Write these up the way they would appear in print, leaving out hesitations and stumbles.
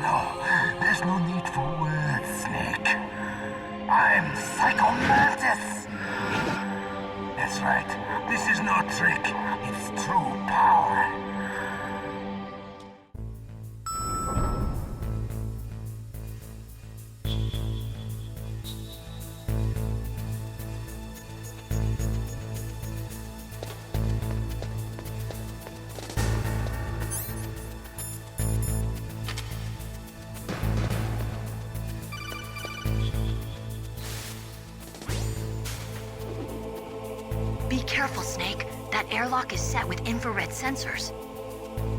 No, there's no need for words, Snake. I'm Psycho Mantis! That's right. This is no trick. It's true power. Be careful, Snake. That airlock is set with infrared sensors.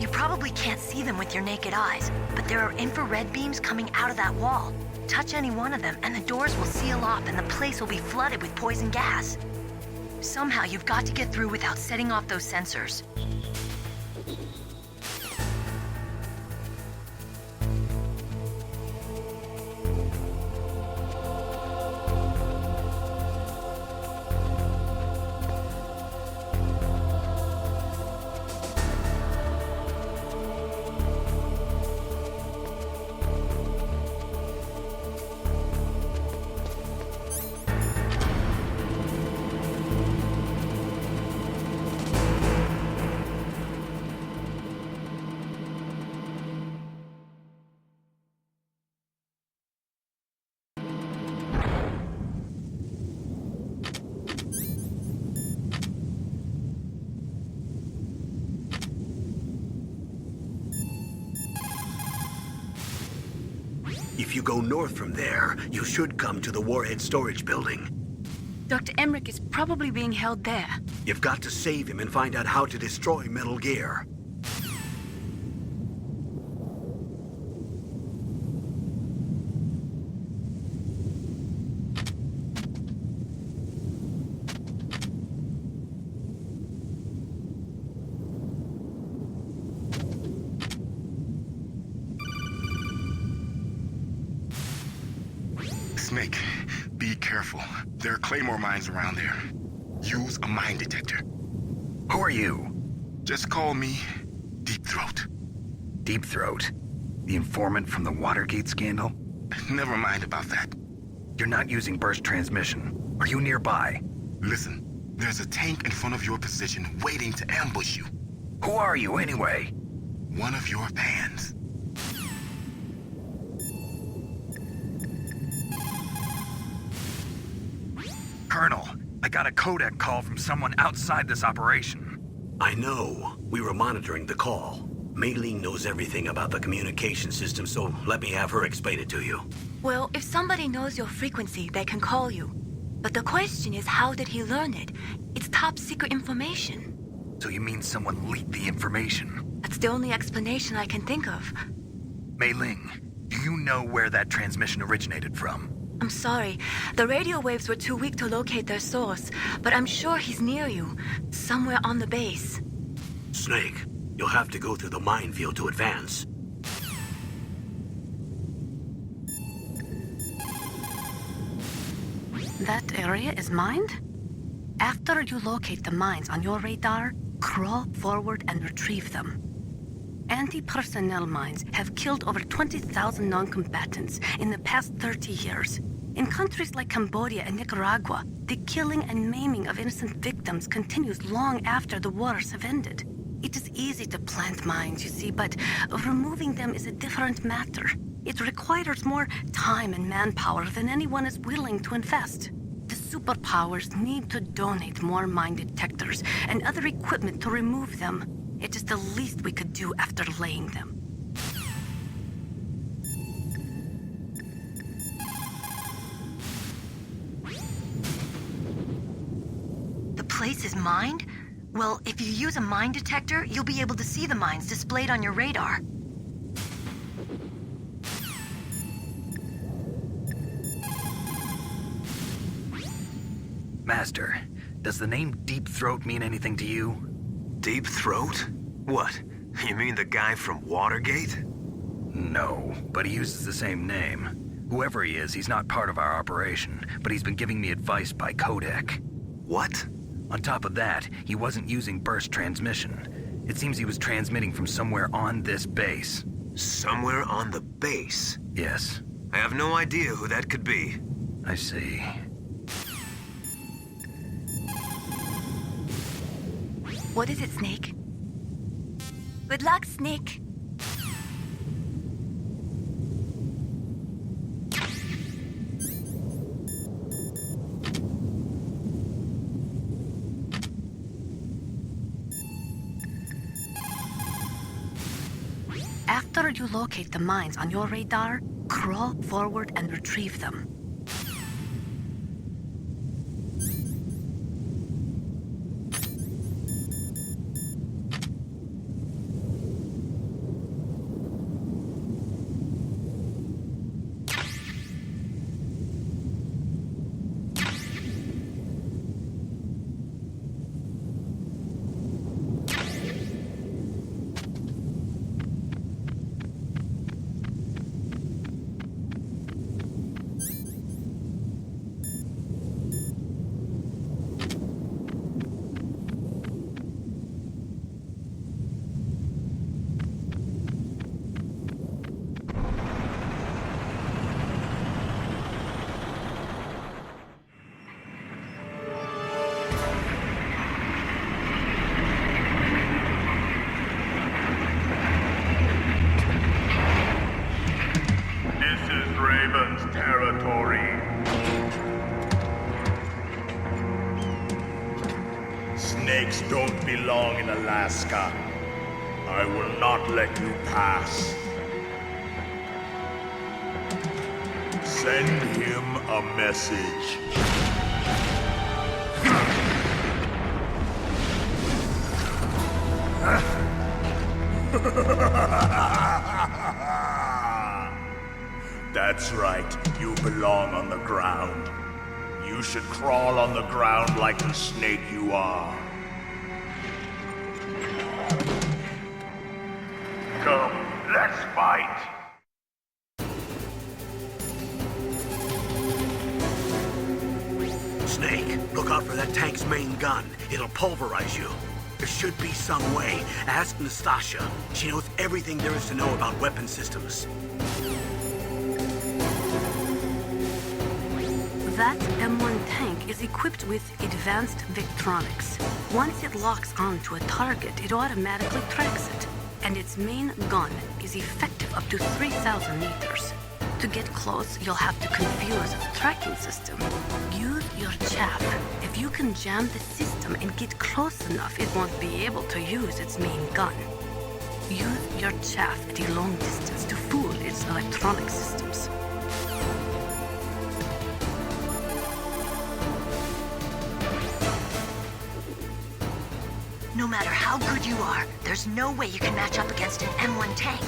You probably can't see them with your naked eyes, but there are infrared beams coming out of that wall. Touch any one of them and the doors will seal off and the place will be flooded with poison gas. Somehow you've got to get through without setting off those sensors. If you go north from there, you should come to the warhead storage building. Dr. Emmerich is probably being held there. You've got to save him and find out how to destroy Metal Gear. Snake, be careful. There are claymore mines around there. Use a mine detector. Who are you? Just call me Deep Throat. Deep Throat? The informant from the Watergate scandal? Never mind about that. You're not using burst transmission. Are you nearby? Listen, there's a tank in front of your position waiting to ambush you. Who are you anyway? One of your fans. Colonel, I got a codec call from someone outside this operation. I know. We were monitoring the call. Mei Ling knows everything about the communication system, so let me have her explain it to you. Well, if somebody knows your frequency, they can call you. But the question is, how did he learn it? It's top secret information. So you mean someone leaked the information? That's the only explanation I can think of. Mei Ling, do you know where that transmission originated from? I'm sorry. The radio waves were too weak to locate their source, but I'm sure he's near you, somewhere on the base. Snake, you'll have to go through the minefield to advance. That area is mined? After you locate the mines on your radar, crawl forward and retrieve them. Anti-personnel mines have killed over 20,000 non-combatants in the past 30 years. In countries like Cambodia and Nicaragua, the killing and maiming of innocent victims continues long after the wars have ended. It is easy to plant mines, you see, but removing them is a different matter. It requires more time and manpower than anyone is willing to invest. The superpowers need to donate more mine detectors and other equipment to remove them. It is the least we could do after laying them. The place is mined? Well, if you use a mine detector, you'll be able to see the mines displayed on your radar. Master, does the name Deep Throat mean anything to you? Deep Throat? What? You mean the guy from Watergate? No, but he uses the same name. Whoever he is, he's not part of our operation, but he's been giving me advice by codec. What? On top of that, he wasn't using burst transmission. It seems he was transmitting from somewhere on this base. Somewhere on the base. Yes, I have no idea who that could be. I see. What is it, Snake? Good luck, Snake. After you locate the mines on your radar, crawl forward and retrieve them. Territory. Snakes don't belong in Alaska. I will not let you pass. Send him a message. That's right, you belong on the ground. You should crawl on the ground like the snake you are. Come, let's fight! Snake, look out for that tank's main gun. It'll pulverize you. There should be some way. Ask Nastasha. She knows everything there is to know about weapon systems. That M1 tank is equipped with advanced Victronics. Once it locks onto a target, it automatically tracks it. And its main gun is effective up to 3,000 meters. To get close, you'll have to confuse the tracking system. Use your chaff. If you can jam the system and get close enough, it won't be able to use its main gun. Use your chaff at a long distance to fool its electronic systems. No matter how good you are, there's no way you can match up against an M1 tank.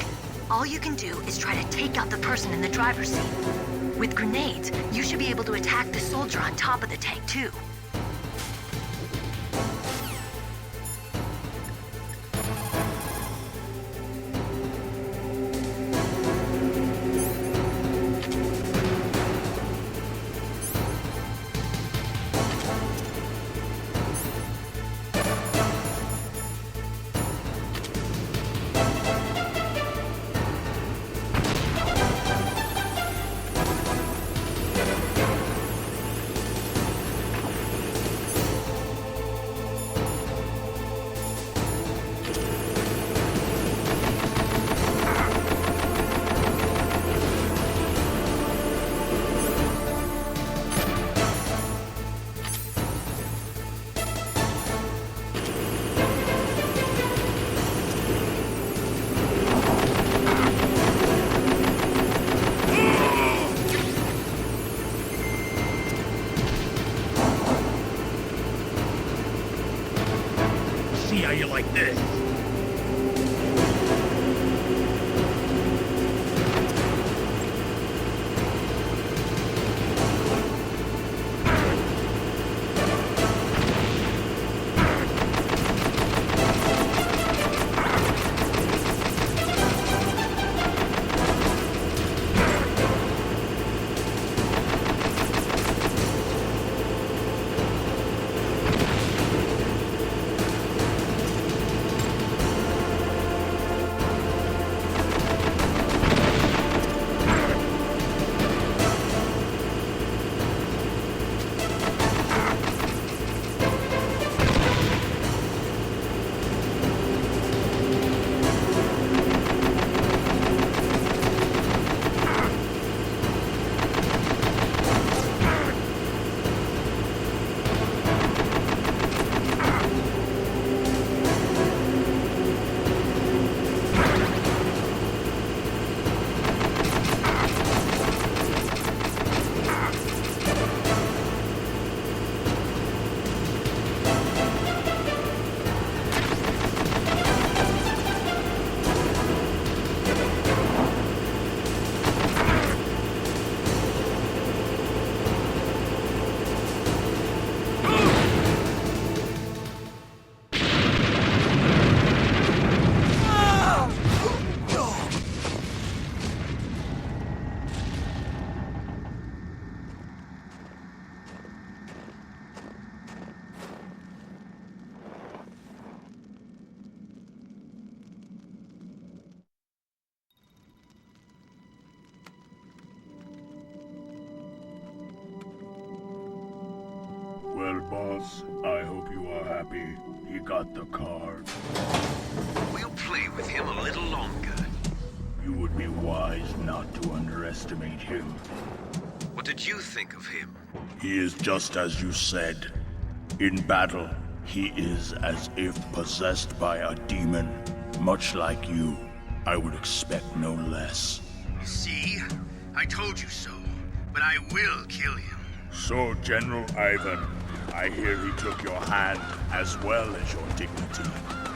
All you can do is try to take out the person in the driver's seat. With grenades, you should be able to attack the soldier on top of the tank, too. boss. I hope you are happy. He got the card. We'll play with him a little longer. You would be wise not to underestimate him. What did you think of him? He is just as you said. In battle, he is as if possessed by a demon. Much like you, I would expect no less. See? I told you so. But I will kill him. So, General Ivan, I hear he took your hand as well as your dignity.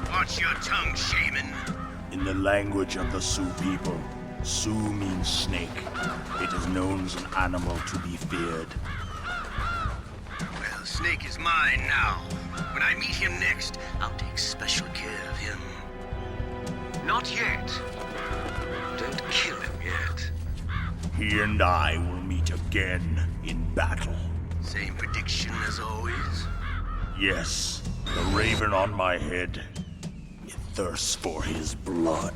Watch your tongue, shaman. In the language of the Sioux people, Sioux means snake. It is known as an animal to be feared. Well, Snake is mine now. When I meet him next, I'll take special care of him. Not yet. Don't kill him yet. He and I will meet again in battle. Same prediction as always. Yes, the raven on my head. It thirsts for his blood.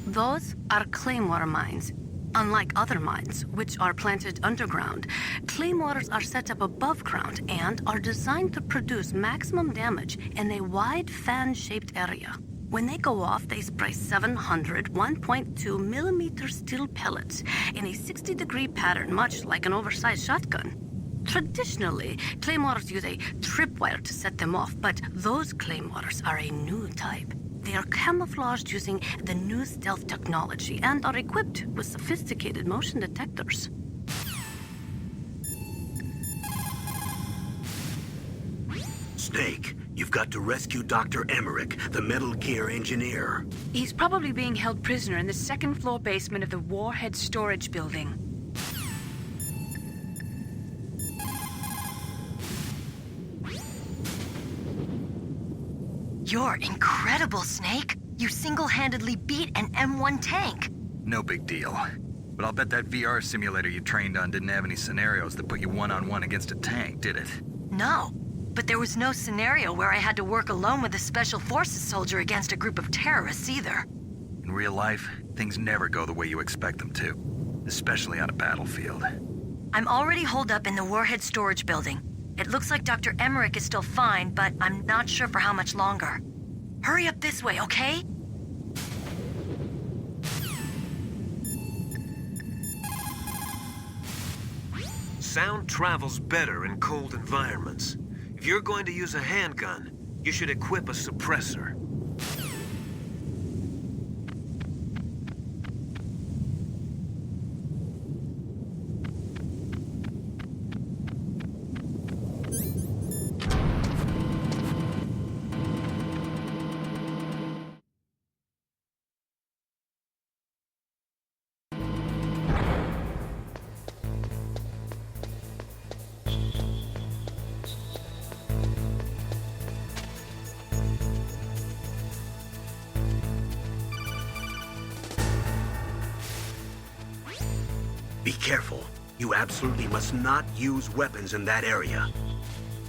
Those are claymore mines. Unlike other mines, which are planted underground, claymores are set up above ground and are designed to produce maximum damage in a wide fan-shaped area. When they go off, they spray 700 1.2 millimeter steel pellets in a 60-degree pattern, much like an oversized shotgun. Traditionally, claymores use a tripwire to set them off, but those claymores are a new type. They are camouflaged using the new stealth technology and are equipped with sophisticated motion detectors. Snake, you've got to rescue Dr. Emmerich, the Metal Gear engineer. He's probably being held prisoner in the second-floor basement of the Warhead Storage Building. You're incredible, Snake. You single-handedly beat an M1 tank. No big deal. But I'll bet that VR simulator you trained on didn't have any scenarios that put you one-on-one against a tank, did it? No, but there was no scenario where I had to work alone with a Special Forces soldier against a group of terrorists either. In real life, things never go the way you expect them to, especially on a battlefield. I'm already holed up in the Warhead Storage Building. It looks like Dr. Emmerich is still fine, but I'm not sure for how much longer. Hurry up this way, okay? Sound travels better in cold environments. If you're going to use a handgun, you should equip a suppressor. Be careful. You absolutely must not use weapons in that area.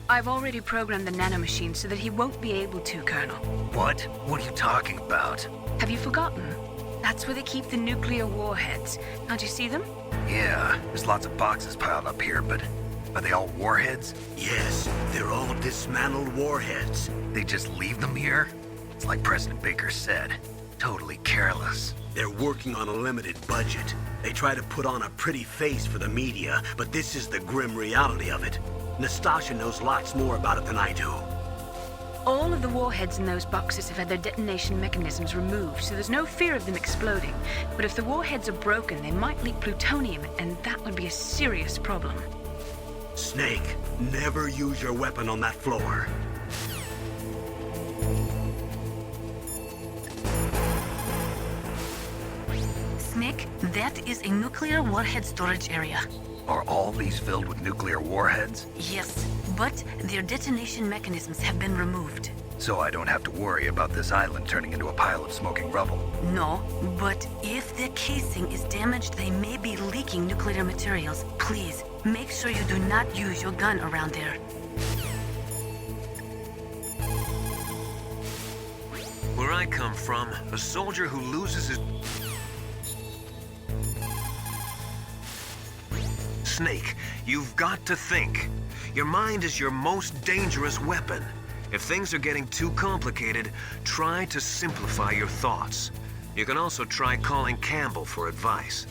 I've already programmed the nanomachine so that he won't be able to, Colonel. What? What are you talking about? Have you forgotten? That's where they keep the nuclear warheads. Can't you see them? Yeah, there's lots of boxes piled up here, but are they all warheads? Yes, they're all dismantled warheads. They just leave them here? It's like President Baker said. Totally careless. They're working on a limited budget. They try to put on a pretty face for the media, but this is the grim reality of it. Nastasha knows lots more about it than I do. All of the warheads in those boxes have had their detonation mechanisms removed, so there's no fear of them exploding. But if the warheads are broken, they might leak plutonium, and that would be a serious problem. Snake, never use your weapon on that floor. Snake, that is a nuclear warhead storage area. Are all these filled with nuclear warheads? Yes, but their detonation mechanisms have been removed. So I don't have to worry about this island turning into a pile of smoking rubble. No, but if the casing is damaged, they may be leaking nuclear materials. Please, make sure you do not use your gun around there. Where I come from, a soldier who loses his... Snake, you've got to think. Your mind is your most dangerous weapon. If things are getting too complicated, try to simplify your thoughts. You can also try calling Campbell for advice.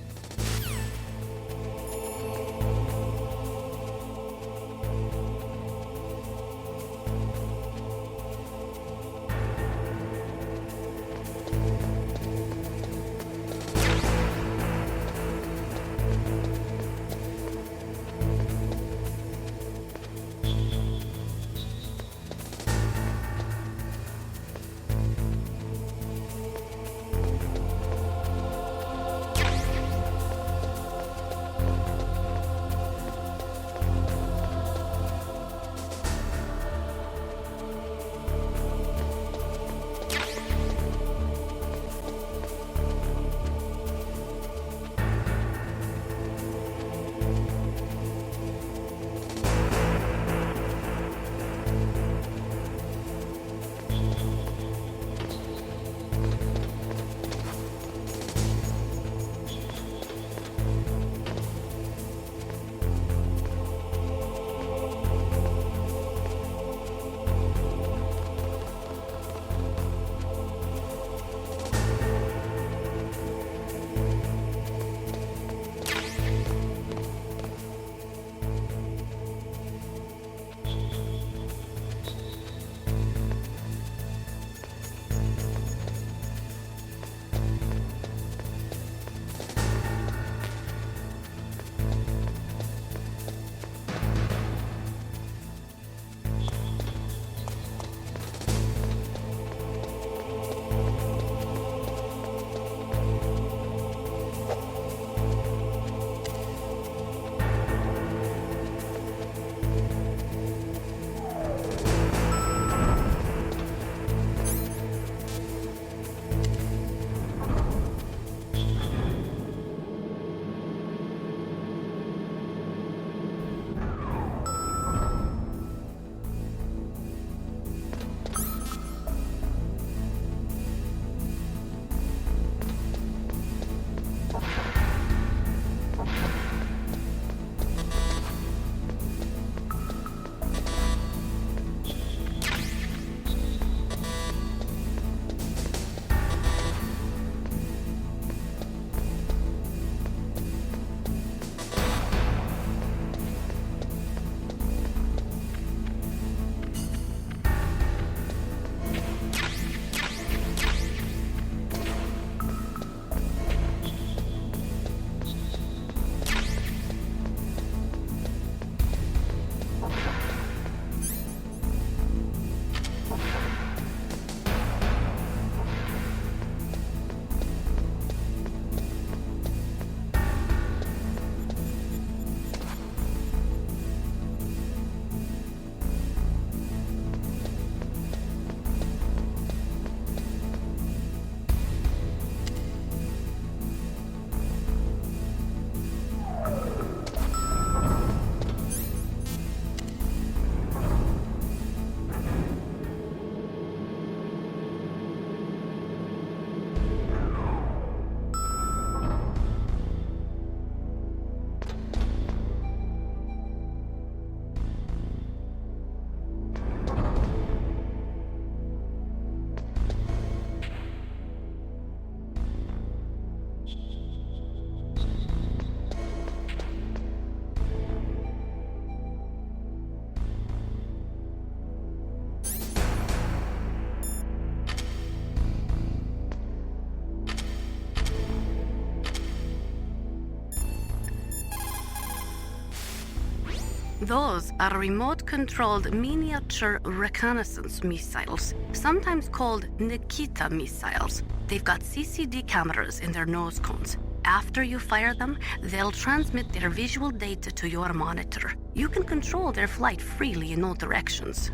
Those are remote-controlled miniature reconnaissance missiles, sometimes called Nikita missiles. They've got CCD cameras in their nose cones. After you fire them, they'll transmit their visual data to your monitor. You can control their flight freely in all directions.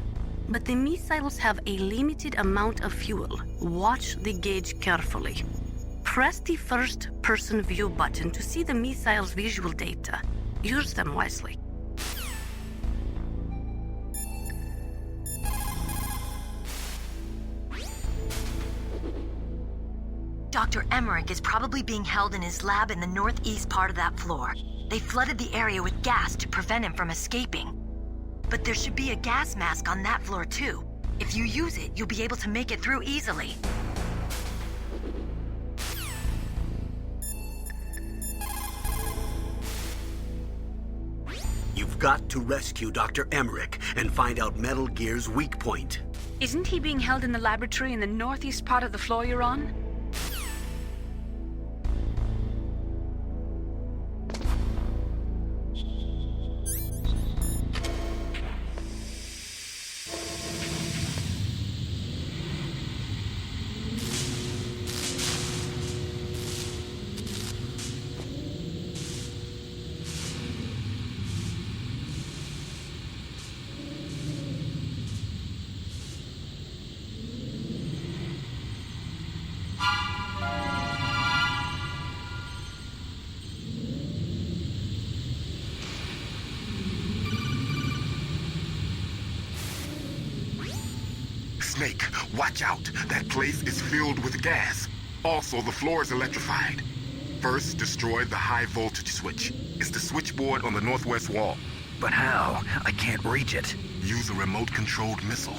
But the missiles have a limited amount of fuel. Watch the gauge carefully. Press the first-person view button to see the missile's visual data. Use them wisely. Dr. Emmerich is probably being held in his lab in the northeast part of that floor. They flooded the area with gas to prevent him from escaping. But there should be a gas mask on that floor too. If you use it, you'll be able to make it through easily. You've got to rescue Dr. Emmerich and find out Metal Gear's weak point. Isn't he being held in the laboratory in the northeast part of the floor you're on? Snake, watch out. That place is filled with gas. Also, the floor is electrified. First, destroy the high voltage switch. It's the switchboard on the northwest wall. But how? I can't reach it. Use a remote-controlled missile.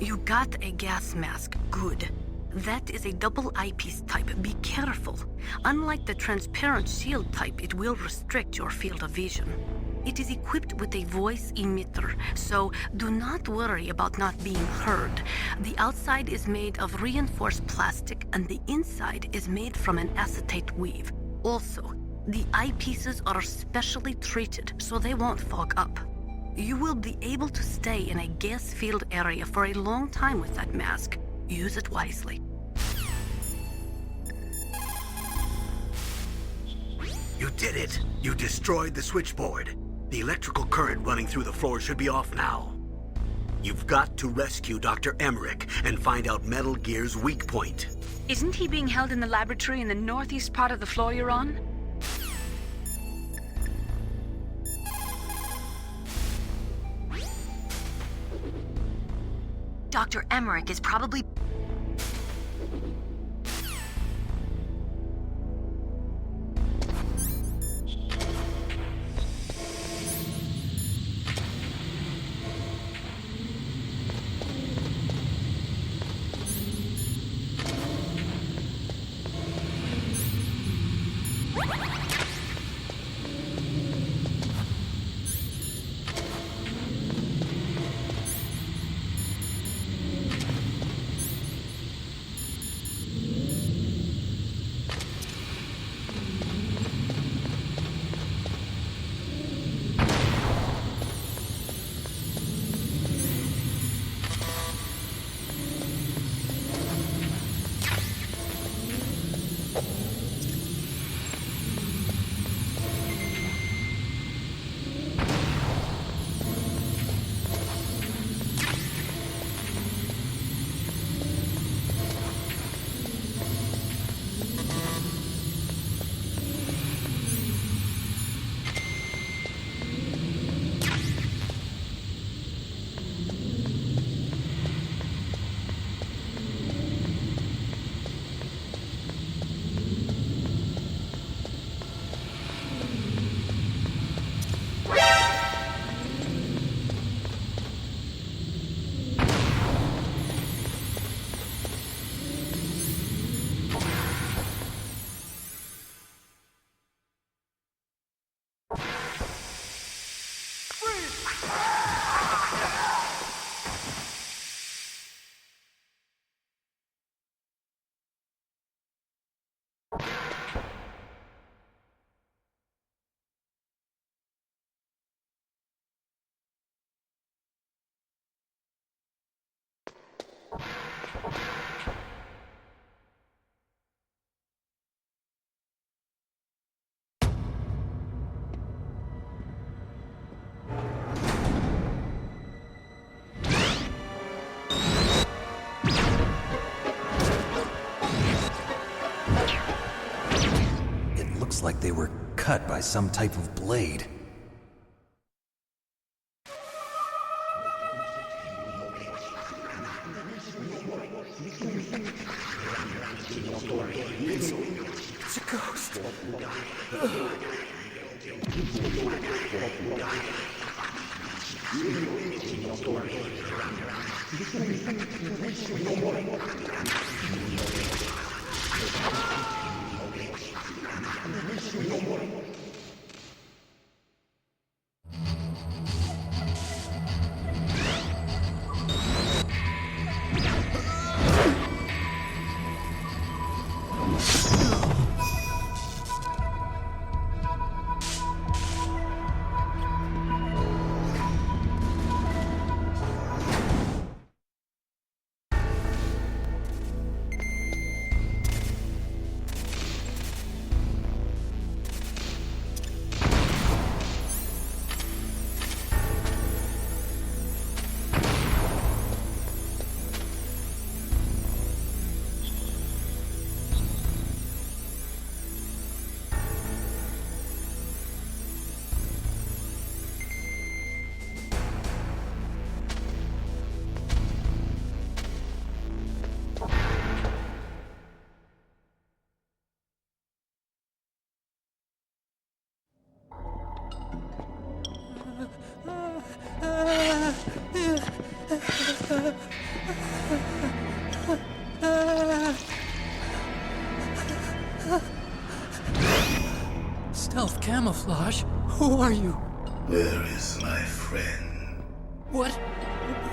You got a gas mask. Good. That is a double eyepiece type. Be careful. Unlike the transparent shield type, it will restrict your field of vision. It is equipped with a voice emitter, so do not worry about not being heard. The outside is made of reinforced plastic, and the inside is made from an acetate weave. Also, the eyepieces are specially treated, so they won't fog up. You will be able to stay in a gas-filled area for a long time with that mask. Use it wisely. You did it! You destroyed the switchboard. The electrical current running through the floor should be off now. You've got to rescue Dr. Emmerich and find out Metal Gear's weak point. Isn't he being held in the laboratory in the northeast part of the floor you're on? Dr. Emmerich is probably... It's like they were cut by some type of blade. It's a ghost. Stealth camouflage? Who are you? Where is my friend? What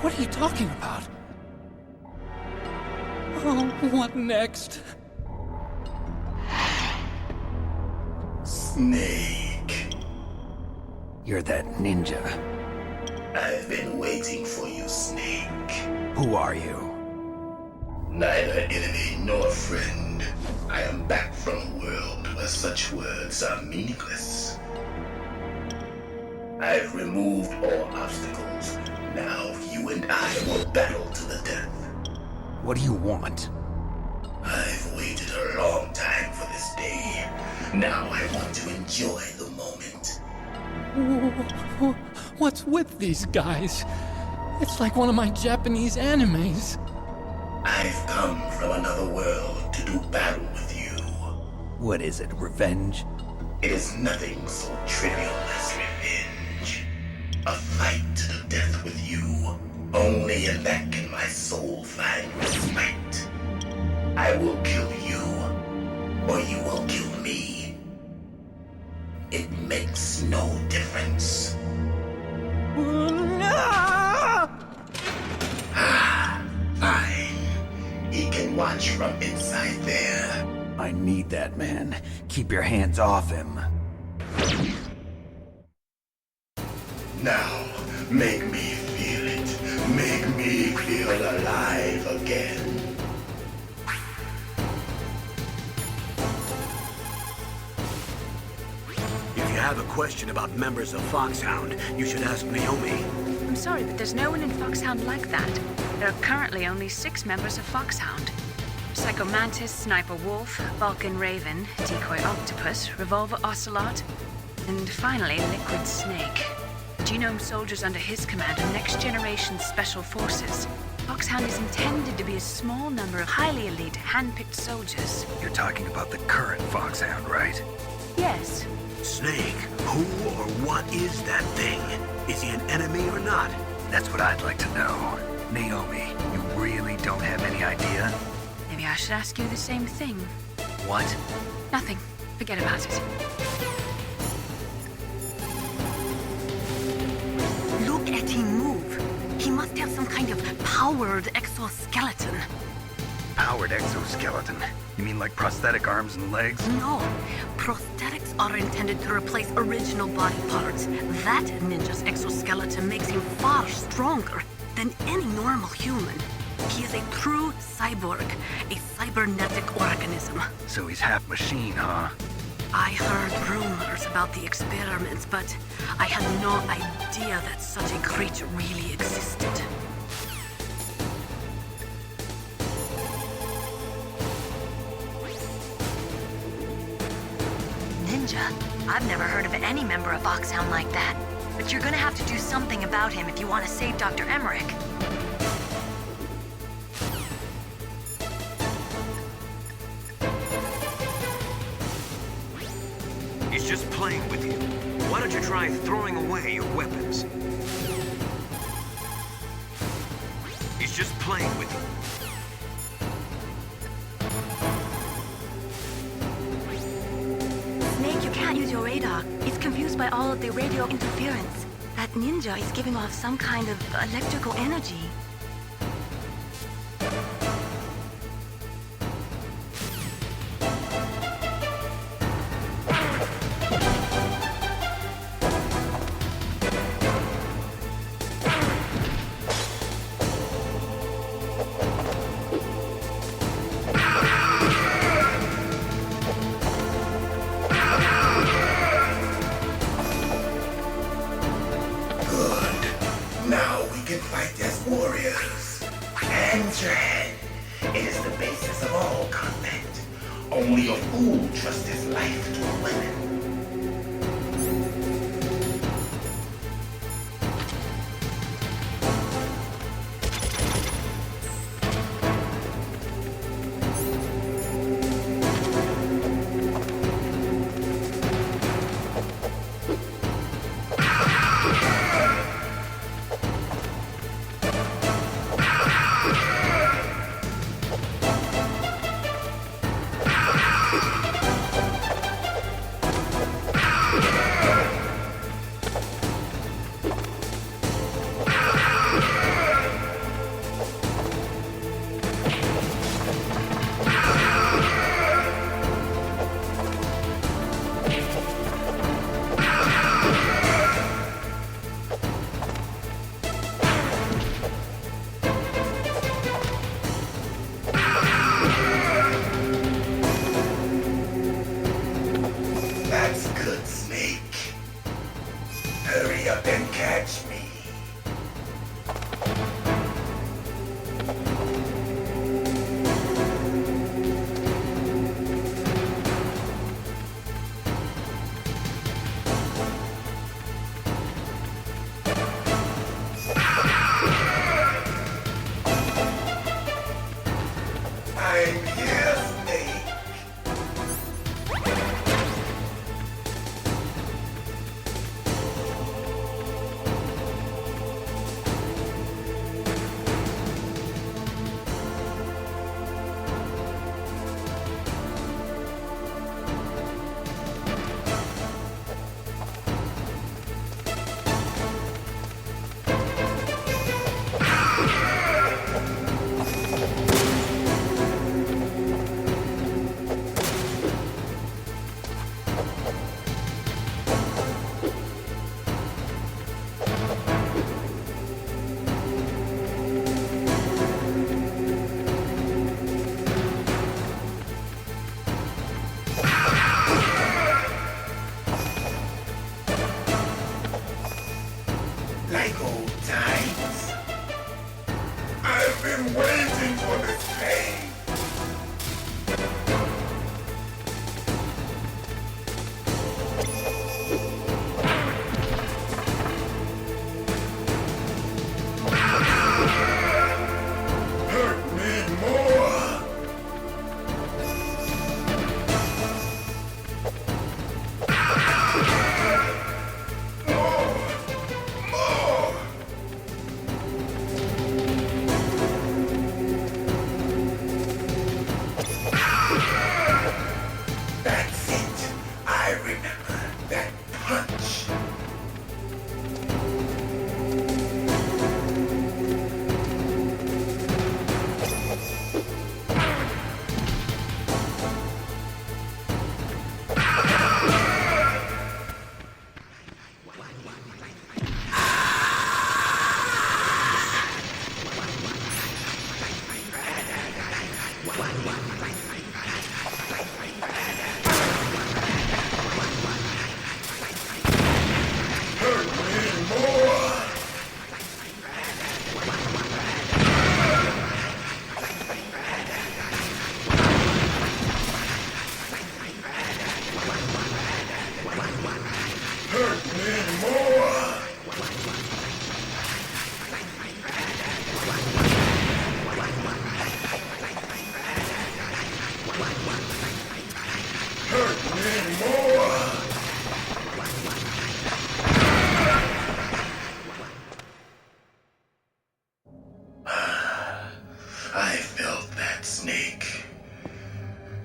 are you talking about? Oh, what next? Snake. You're that ninja. I've been waiting for you, Snake. Who are you? Neither enemy nor friend. I am back from a world where such words are meaningless. I've removed all obstacles. Now you and I will battle to the death. What do you want? I've waited a long time for this day. Now I want to enjoy the moment. What's with these guys? It's like one of my Japanese animes. I've come from another world to do battle with you. What is it, revenge? It is nothing so trivial as revenge. A fight to the death with you. Only in that can my soul find respite. I will kill you, or you will kill me. It makes no difference. Fine. He can watch from inside there. I need that man. Keep your hands off him. Now, make me feel it. Make me feel alive again. If you have a question about members of Foxhound, you should ask Naomi. I'm sorry, but there's no one in Foxhound like that. There are currently only 6 members of Foxhound. Psycho Mantis, Sniper Wolf, Vulcan Raven, Decoy Octopus, Revolver Ocelot, and finally Liquid Snake. Genome soldiers under his command are next-generation special forces. Foxhound is intended to be a small number of highly elite, hand-picked soldiers. You're talking about the current Foxhound, right? Yes. Snake, who or what is that thing? Is he an enemy or not? That's what I'd like to know. Naomi, you really don't have any idea? Maybe I should ask you the same thing. What? Nothing. Forget about it. Look at him move. He must have some kind of powered exoskeleton. Powered exoskeleton? You mean like prosthetic arms and legs? No, prosthetics are intended to replace original body parts. That ninja's exoskeleton makes him far stronger than any normal human. He is a true cyborg, a cybernetic organism. So he's half machine, huh? I heard rumors about the experiments, but I had no idea that such a creature really existed. ninja. I've never heard of any member of Foxhound like that. But you're gonna have to do something about him if you want to save Dr. Emmerich. He's just playing with you. Why don't you try throwing away your weapons? He's just playing with you. Snake, you can't use your radar. It's confused by all of the radio interference. That ninja is giving off some kind of electrical energy. Only a fool trusts his life to a weapon.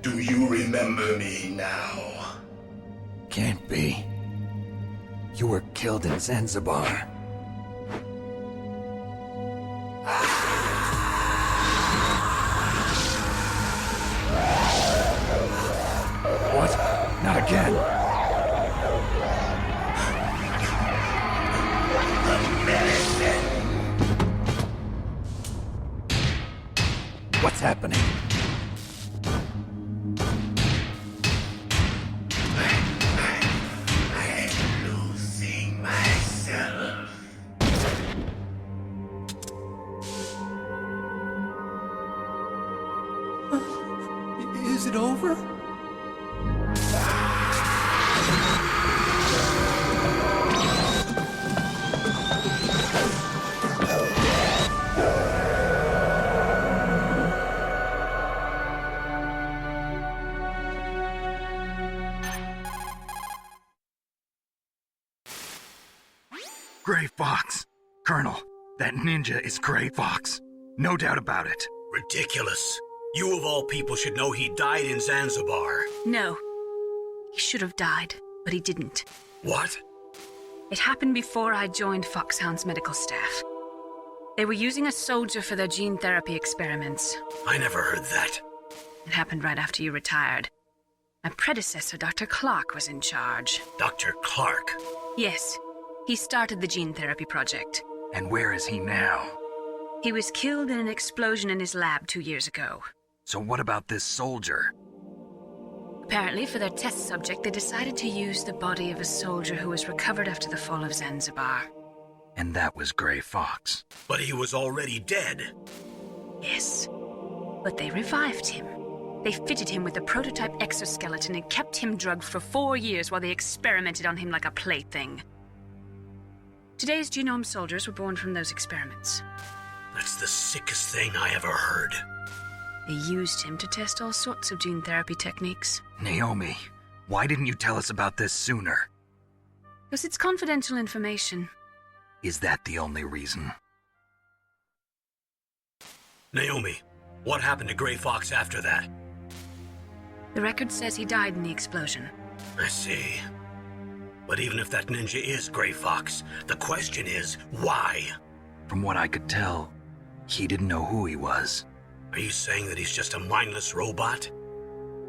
Do you remember me now? Can't be. You were killed in Zanzibar. What? Not again. What's happening? I'm losing myself. Is it over? Gray Fox. Colonel, that ninja is Gray Fox. No doubt about it. Ridiculous. You of all people should know he died in Zanzibar. No. He should have died, but he didn't. What? It happened before I joined Foxhound's medical staff. They were using a soldier for their gene therapy experiments. I never heard that. It happened right after you retired. My predecessor, Dr. Clark, was in charge. Dr. Clark? Yes. He started the gene therapy project. And where is he now? He was killed in an explosion in his lab 2 years ago. So what about this soldier? Apparently, for their test subject, they decided to use the body of a soldier who was recovered after the fall of Zanzibar. And that was Gray Fox. But he was already dead. Yes. But they revived him. They fitted him with a prototype exoskeleton and kept him drugged for 4 years while they experimented on him like a plaything. Today's genome soldiers were born from those experiments. That's the sickest thing I ever heard. They used him to test all sorts of gene therapy techniques. Naomi, why didn't you tell us about this sooner? Because it's confidential information. Is that the only reason? Naomi, what happened to Gray Fox after that? The record says he died in the explosion. I see. But even if that ninja is Gray Fox, the question is, why? From what I could tell, he didn't know who he was. Are you saying that he's just a mindless robot?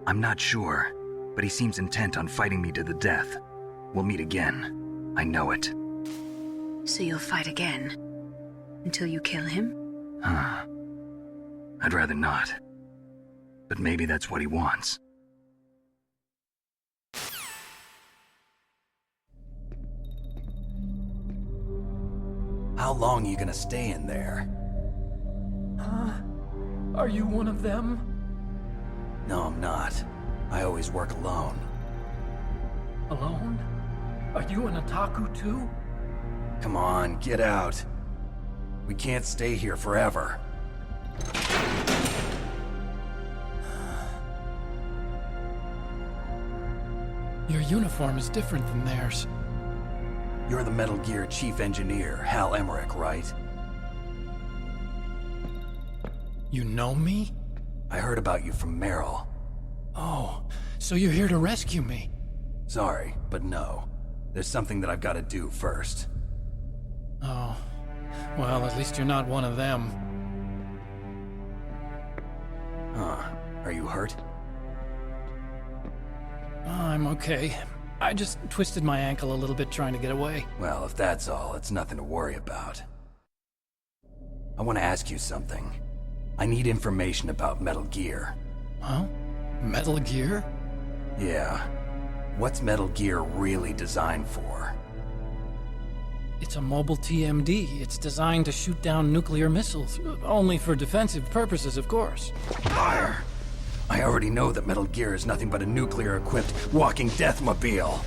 I'm not sure, but he seems intent on fighting me to the death. We'll meet again. I know it. So you'll fight again? Until you kill him? I'd rather not. But maybe that's what he wants. How long are you gonna stay in there? Are you one of them? No, I'm not. I always work alone. Alone? Are you an otaku too? Come on, get out. We can't stay here forever. Your uniform is different than theirs. You're the Metal Gear Chief Engineer, Hal Emmerich, right? You know me? I heard about you from Meryl. Oh, so you're here to rescue me? Sorry, but no. There's something that I've got to do first. Oh, well, at least you're not one of them. Huh. Are you hurt? I'm okay. I just twisted my ankle a little bit trying to get away. Well, if that's all, it's nothing to worry about. I want to ask you something. I need information about Metal Gear. Huh? Metal Gear? Yeah. What's Metal Gear really designed for? It's a mobile TMD. It's designed to shoot down nuclear missiles. Only for defensive purposes, of course. Liar! I already know that Metal Gear is nothing but a nuclear-equipped walking deathmobile.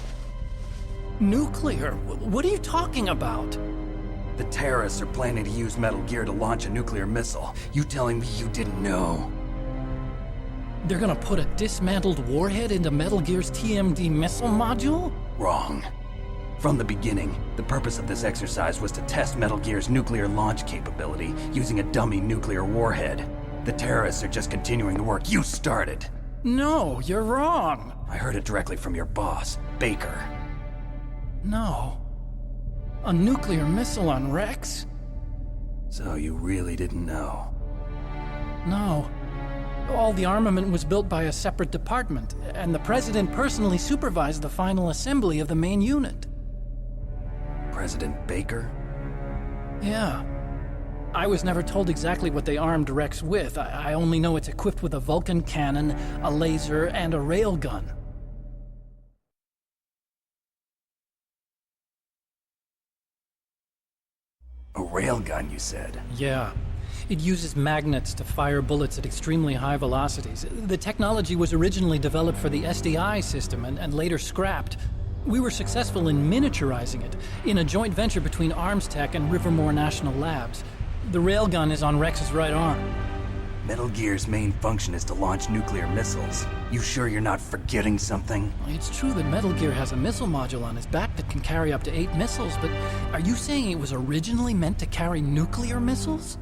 Nuclear? What are you talking about? The terrorists are planning to use Metal Gear to launch a nuclear missile. You telling me you didn't know? They're gonna put a dismantled warhead into Metal Gear's TMD missile module? Wrong. From the beginning, the purpose of this exercise was to test Metal Gear's nuclear launch capability using a dummy nuclear warhead. The terrorists are just continuing the work you started. No, you're wrong. I heard it directly from your boss, Baker. No. A nuclear missile on Rex? So you really didn't know? No. All the armament was built by a separate department, and the President personally supervised the final assembly of the main unit. President Baker? Yeah. I was never told exactly what they armed Rex with. I only know it's equipped with a Vulcan cannon, a laser, and a railgun. A railgun, you said? Yeah. It uses magnets to fire bullets at extremely high velocities. The technology was originally developed for the SDI system and later scrapped. We were successful in miniaturizing it in a joint venture between ArmsTech and Rivermore National Labs. The railgun is on Rex's right arm. Metal Gear's main function is to launch nuclear missiles. You sure you're not forgetting something? It's true that Metal Gear has a missile module on his back that can carry up to 8 missiles, but are you saying it was originally meant to carry nuclear missiles?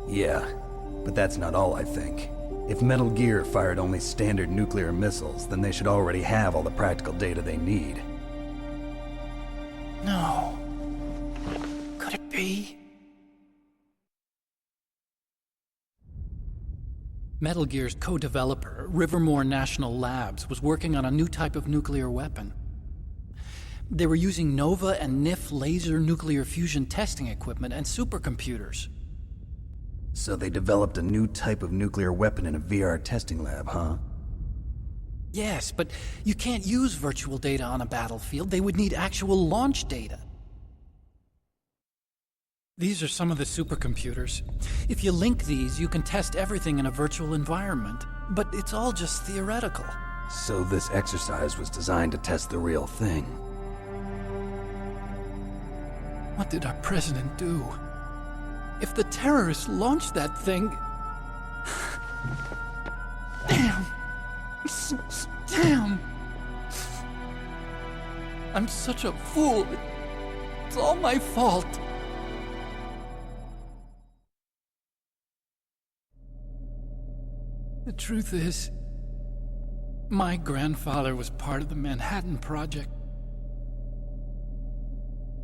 Yeah, but that's not all I think. If Metal Gear fired only standard nuclear missiles, then they should already have all the practical data they need. No. Could it be? Metal Gear's co-developer, Rivermore National Labs, was working on a new type of nuclear weapon. They were using NOVA and NIF laser nuclear fusion testing equipment and supercomputers. So they developed a new type of nuclear weapon in a VR testing lab, huh? Yes, but you can't use virtual data on a battlefield. They would need actual launch data. These are some of the supercomputers. If you link these, you can test everything in a virtual environment. But it's all just theoretical. So this exercise was designed to test the real thing. What did our president do? If the terrorists launched that thing... Damn! Damn! I'm such a fool. It's all my fault. The truth is, my grandfather was part of the Manhattan Project.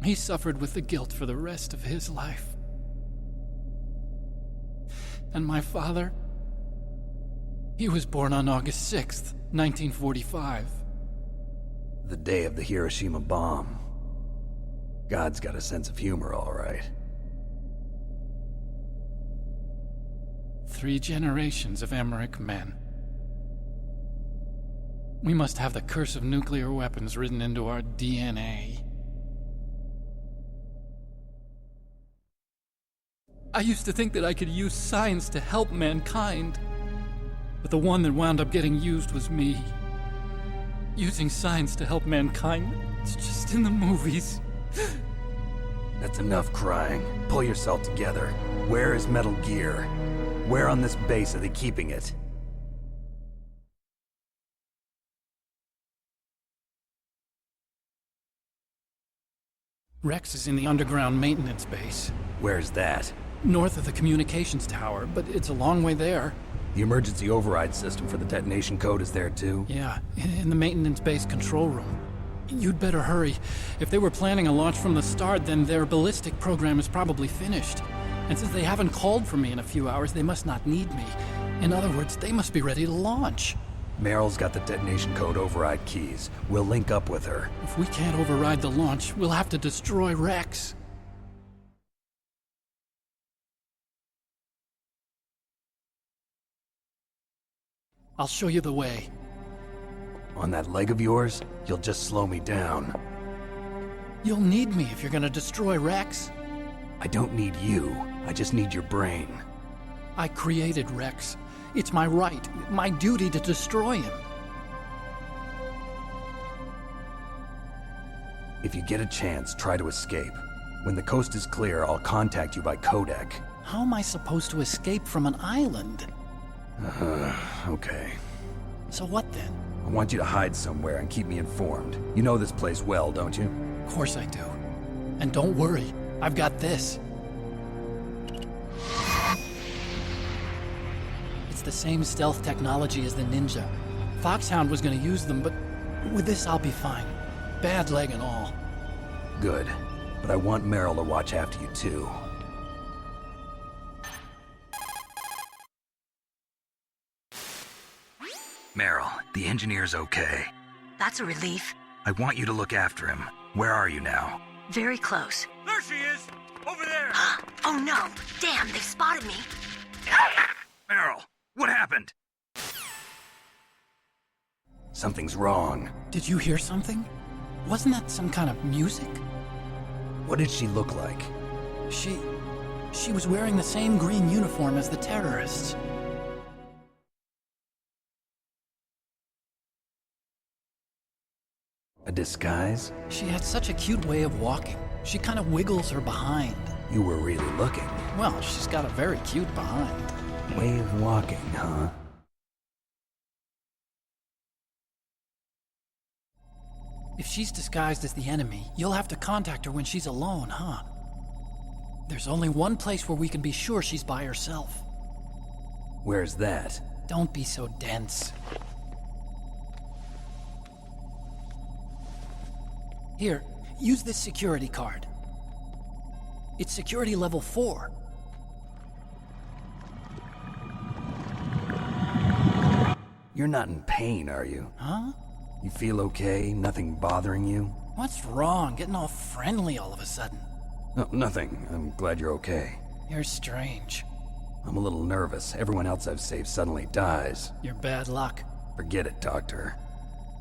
He suffered with the guilt for the rest of his life. And my father, he was born on August 6th, 1945. The day of the Hiroshima bomb. God's got a sense of humor, all right. 3 generations of Emmerich men. We must have the curse of nuclear weapons written into our DNA. I used to think that I could use science to help mankind, but the one that wound up getting used was me. Using science to help mankind, it's just in the movies. That's enough crying. Pull yourself together. Where is Metal Gear? Where on this base are they keeping it? Rex is in the underground maintenance base. Where's that? North of the communications tower, but it's a long way there. The emergency override system for the detonation code is there too? Yeah, in the maintenance base control room. You'd better hurry. If they were planning a launch from the start, then their ballistic program is probably finished. And since they haven't called for me in a few hours, they must not need me. In other words, they must be ready to launch. Meryl's got the detonation code override keys. We'll link up with her. If we can't override the launch, we'll have to destroy Rex. I'll show you the way. On that leg of yours, you'll just slow me down. You'll need me if you're gonna destroy Rex. I don't need you. I just need your brain. I created Rex. It's my right, my duty to destroy him. If you get a chance, try to escape. When the coast is clear, I'll contact you by codec. How am I supposed to escape from an island? Okay. So what then? I want you to hide somewhere and keep me informed. You know this place well, don't you? Of course I do. And don't worry, I've got this. It's the same stealth technology as the Ninja. Foxhound was gonna use them, but with this I'll be fine. Bad leg and all. Good. But I want Meryl to watch after you too. Meryl, the engineer's okay. That's a relief. I want you to look after him. Where are you now? Very close. There she is! Over there! Oh no! Damn, they've spotted me! Meryl, what happened? Something's wrong. Did you hear something? Wasn't that some kind of music? What did she look like? She was wearing the same green uniform as the terrorists. A disguise? She had such a cute way of walking. She kind of wiggles her behind. You were really looking. Well, she's got a very cute behind. Way of walking, huh? If she's disguised as the enemy, you'll have to contact her when she's alone, huh? There's only one place where we can be sure she's by herself. Where's that? Don't be so dense. Here, use this security card. It's security level 4. You're not in pain, are you? Huh? You feel okay? Nothing bothering you? What's wrong? Getting all friendly all of a sudden. No, nothing. I'm glad you're okay. You're strange. I'm a little nervous. Everyone else I've saved suddenly dies. You're bad luck. Forget it, Doctor.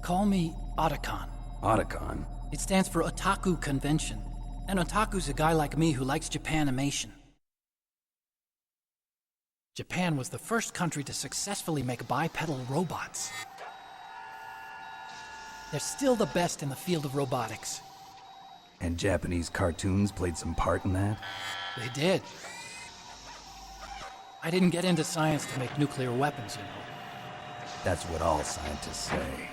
Call me Otacon. Otacon? It stands for Otaku Convention. And Otaku's a guy like me who likes Japanimation. Japan was the first country to successfully make bipedal robots. They're still the best in the field of robotics. And Japanese cartoons played some part in that? They did. I didn't get into science to make nuclear weapons, you know. That's what all scientists say.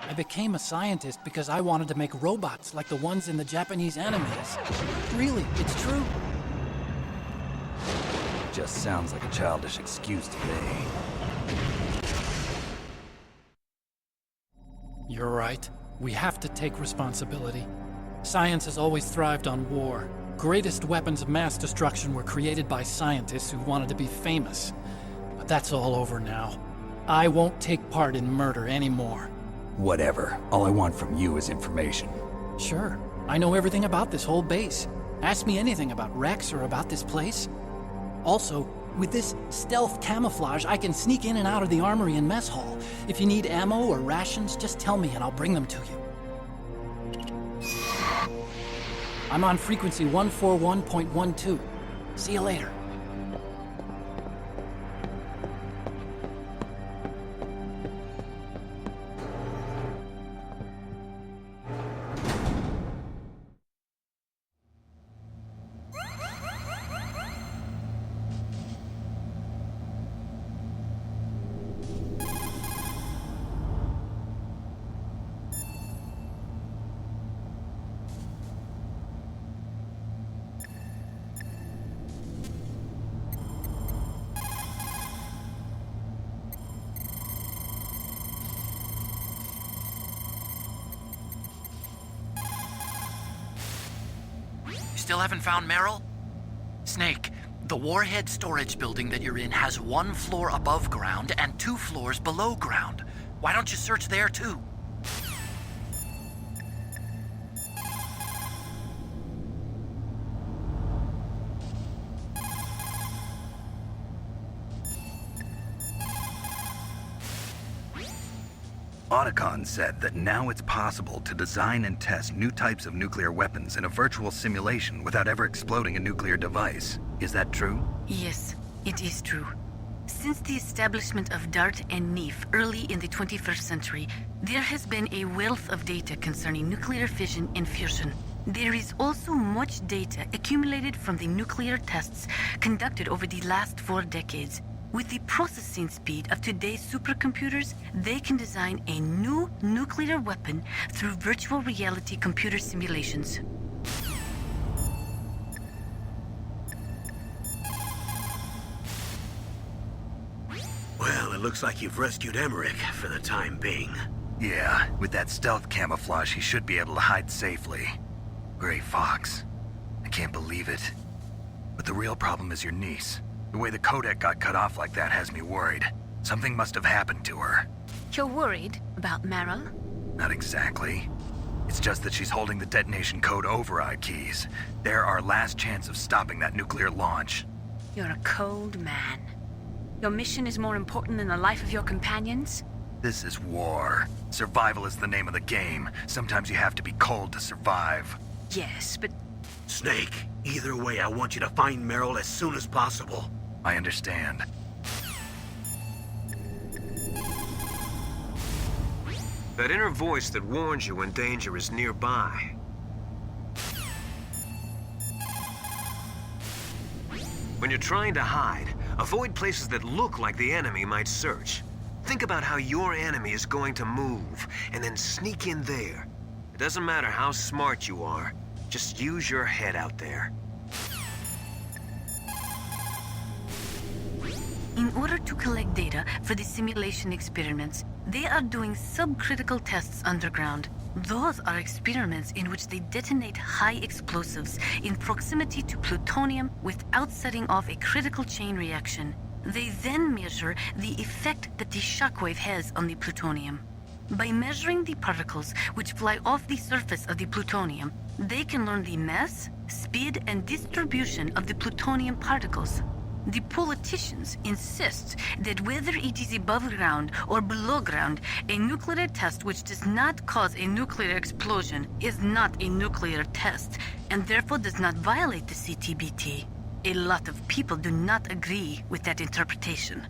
I became a scientist because I wanted to make robots like the ones in the Japanese animes. Really, it's true. Just sounds like a childish excuse to me. You're right. We have to take responsibility. Science has always thrived on war. Greatest weapons of mass destruction were created by scientists who wanted to be famous. But that's all over now. I won't take part in murder anymore. Whatever. All I want from you is information. Sure. I know everything about this whole base. Ask me anything about Rex or about this place. Also, with this stealth camouflage, I can sneak in and out of the armory and mess hall. If you need ammo or rations, just tell me and I'll bring them to you. I'm on frequency 141.12. See you later. Still haven't found Meryl? Snake, the warhead storage building that you're in has 1 floor above ground and 2 floors below ground. Why don't you search there too? Otacon said that now it's possible to design and test new types of nuclear weapons in a virtual simulation without ever exploding a nuclear device. Is that true? Yes, it is true. Since the establishment of DART and NEEF early in the 21st century, there has been a wealth of data concerning nuclear fission and fusion. There is also much data accumulated from the nuclear tests conducted over the last 4 decades. With the processing speed of today's supercomputers, they can design a new nuclear weapon through virtual reality computer simulations. it looks like you've rescued Emmerich for the time being. Yeah, with that stealth camouflage, he should be able to hide safely. Gray Fox. I can't believe it. But the real problem is your niece. The way the codec got cut off like that has me worried. Something must have happened to her. You're worried about Meryl? Not exactly. It's just that she's holding the detonation code override keys. They're our last chance of stopping that nuclear launch. You're a cold man. Your mission is more important than the life of your companions? This is war. Survival is the name of the game. Sometimes you have to be cold to survive. Yes, but... Snake, either way, I want you to find Meryl as soon as possible. I understand. That inner voice that warns you when danger is nearby. When you're trying to hide, avoid places that look like the enemy might search. Think about how your enemy is going to move, and then sneak in there. It doesn't matter how smart you are, just use your head out there. In order to collect data for the simulation experiments, they are doing subcritical tests underground. Those are experiments in which they detonate high explosives in proximity to plutonium without setting off a critical chain reaction. They then measure the effect that the shockwave has on the plutonium. By measuring the particles which fly off the surface of the plutonium, they can learn the mass, speed, and distribution of the plutonium particles. The politicians insist that whether it is above ground or below ground, a nuclear test which does not cause a nuclear explosion is not a nuclear test, and therefore does not violate the CTBT. A lot of people do not agree with that interpretation.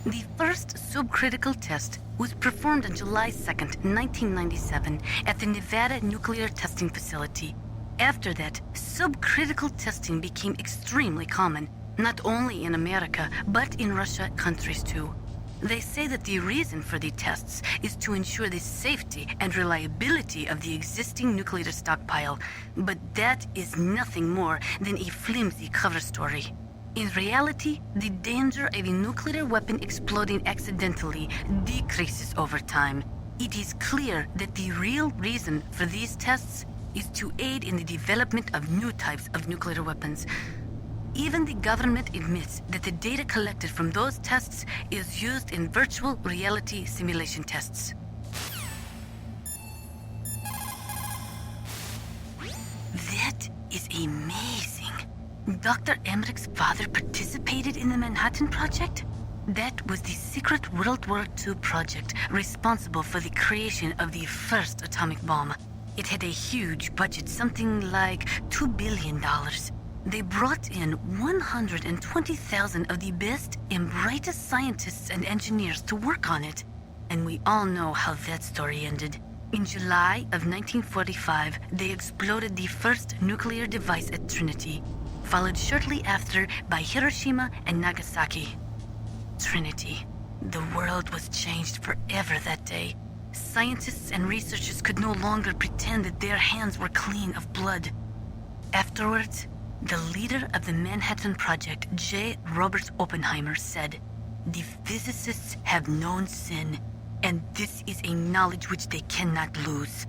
The first subcritical test was performed on July 2nd, 1997, at the Nevada Nuclear Testing Facility. After that, subcritical testing became extremely common, not only in America, but in Russia countries too. They say that the reason for the tests is to ensure the safety and reliability of the existing nuclear stockpile, but that is nothing more than a flimsy cover story. In reality, the danger of a nuclear weapon exploding accidentally decreases over time. It is clear that the real reason for these tests is to aid in the development of new types of nuclear weapons. Even the government admits that the data collected from those tests is used in virtual reality simulation tests. That is amazing. Dr. Emmerich's father participated in the Manhattan Project? That was the secret World War II project responsible for the creation of the first atomic bomb. It had a huge budget, something like $2 billion. They brought in 120,000 of the best and brightest scientists and engineers to work on it. And we all know how that story ended. In July of 1945, they exploded the first nuclear device at Trinity, followed shortly after by Hiroshima and Nagasaki. Trinity. The world was changed forever that day. Scientists and researchers could no longer pretend that their hands were clean of blood. Afterwards, the leader of the Manhattan Project, J. Robert Oppenheimer, said, "The physicists have known sin, and this is a knowledge which they cannot lose."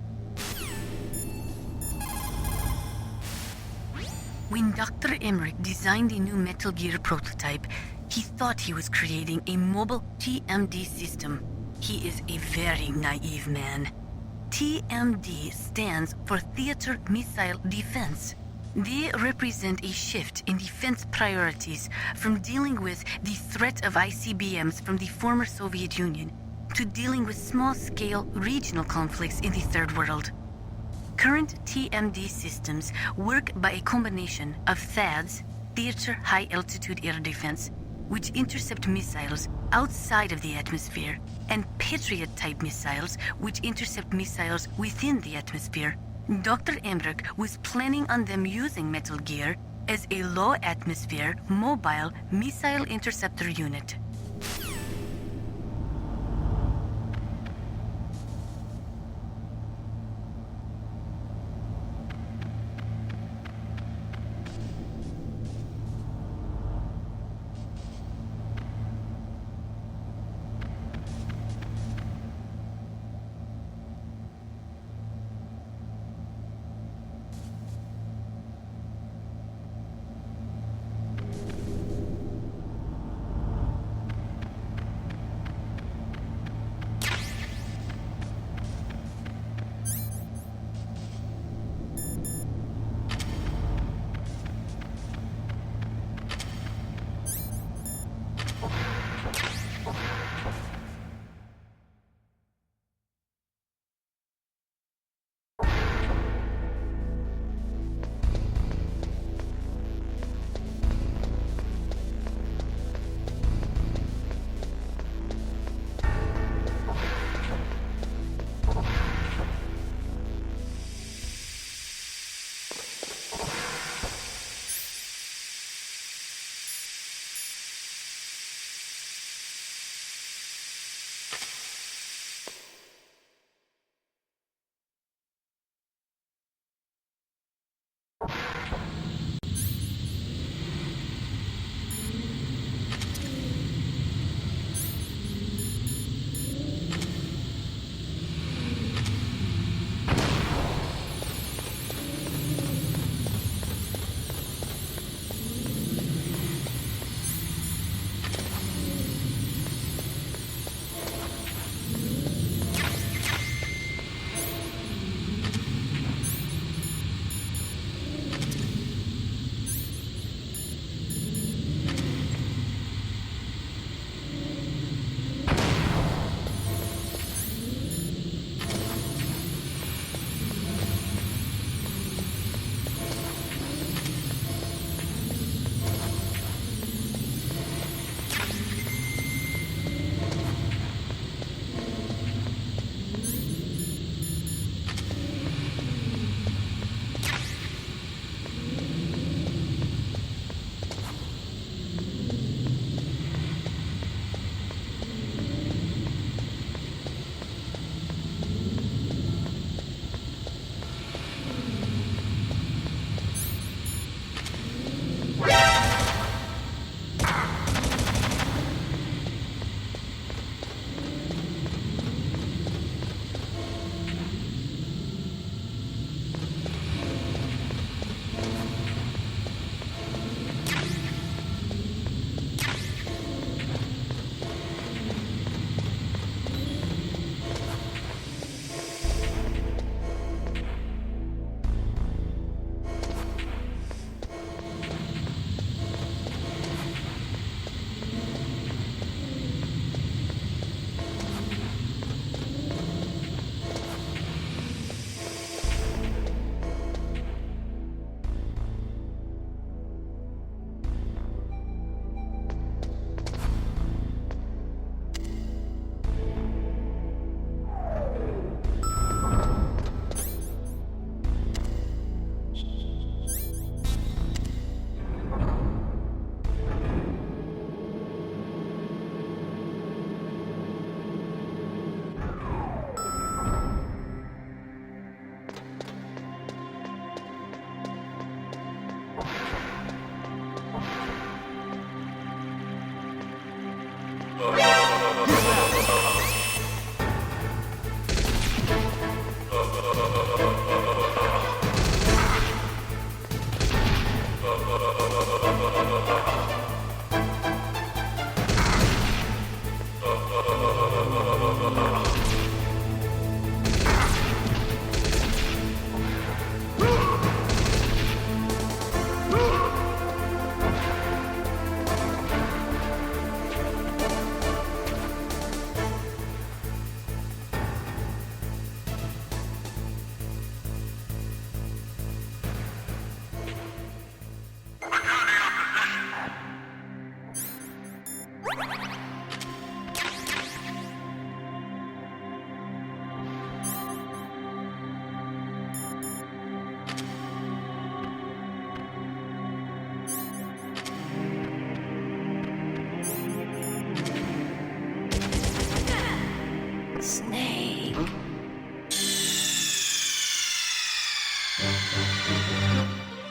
When Dr. Emmerich designed the new Metal Gear prototype, he thought he was creating a mobile TMD system. He is a very naive man. TMD stands for Theater Missile Defense. They represent a shift in defense priorities from dealing with the threat of ICBMs from the former Soviet Union to dealing with small-scale regional conflicts in the Third World. Current TMD systems work by a combination of THAADs, Theater High Altitude Air Defense, which intercept missiles outside of the atmosphere, and Patriot-type missiles, which intercept missiles within the atmosphere. Dr. Emmerich was planning on them using Metal Gear as a low-atmosphere, mobile missile interceptor unit.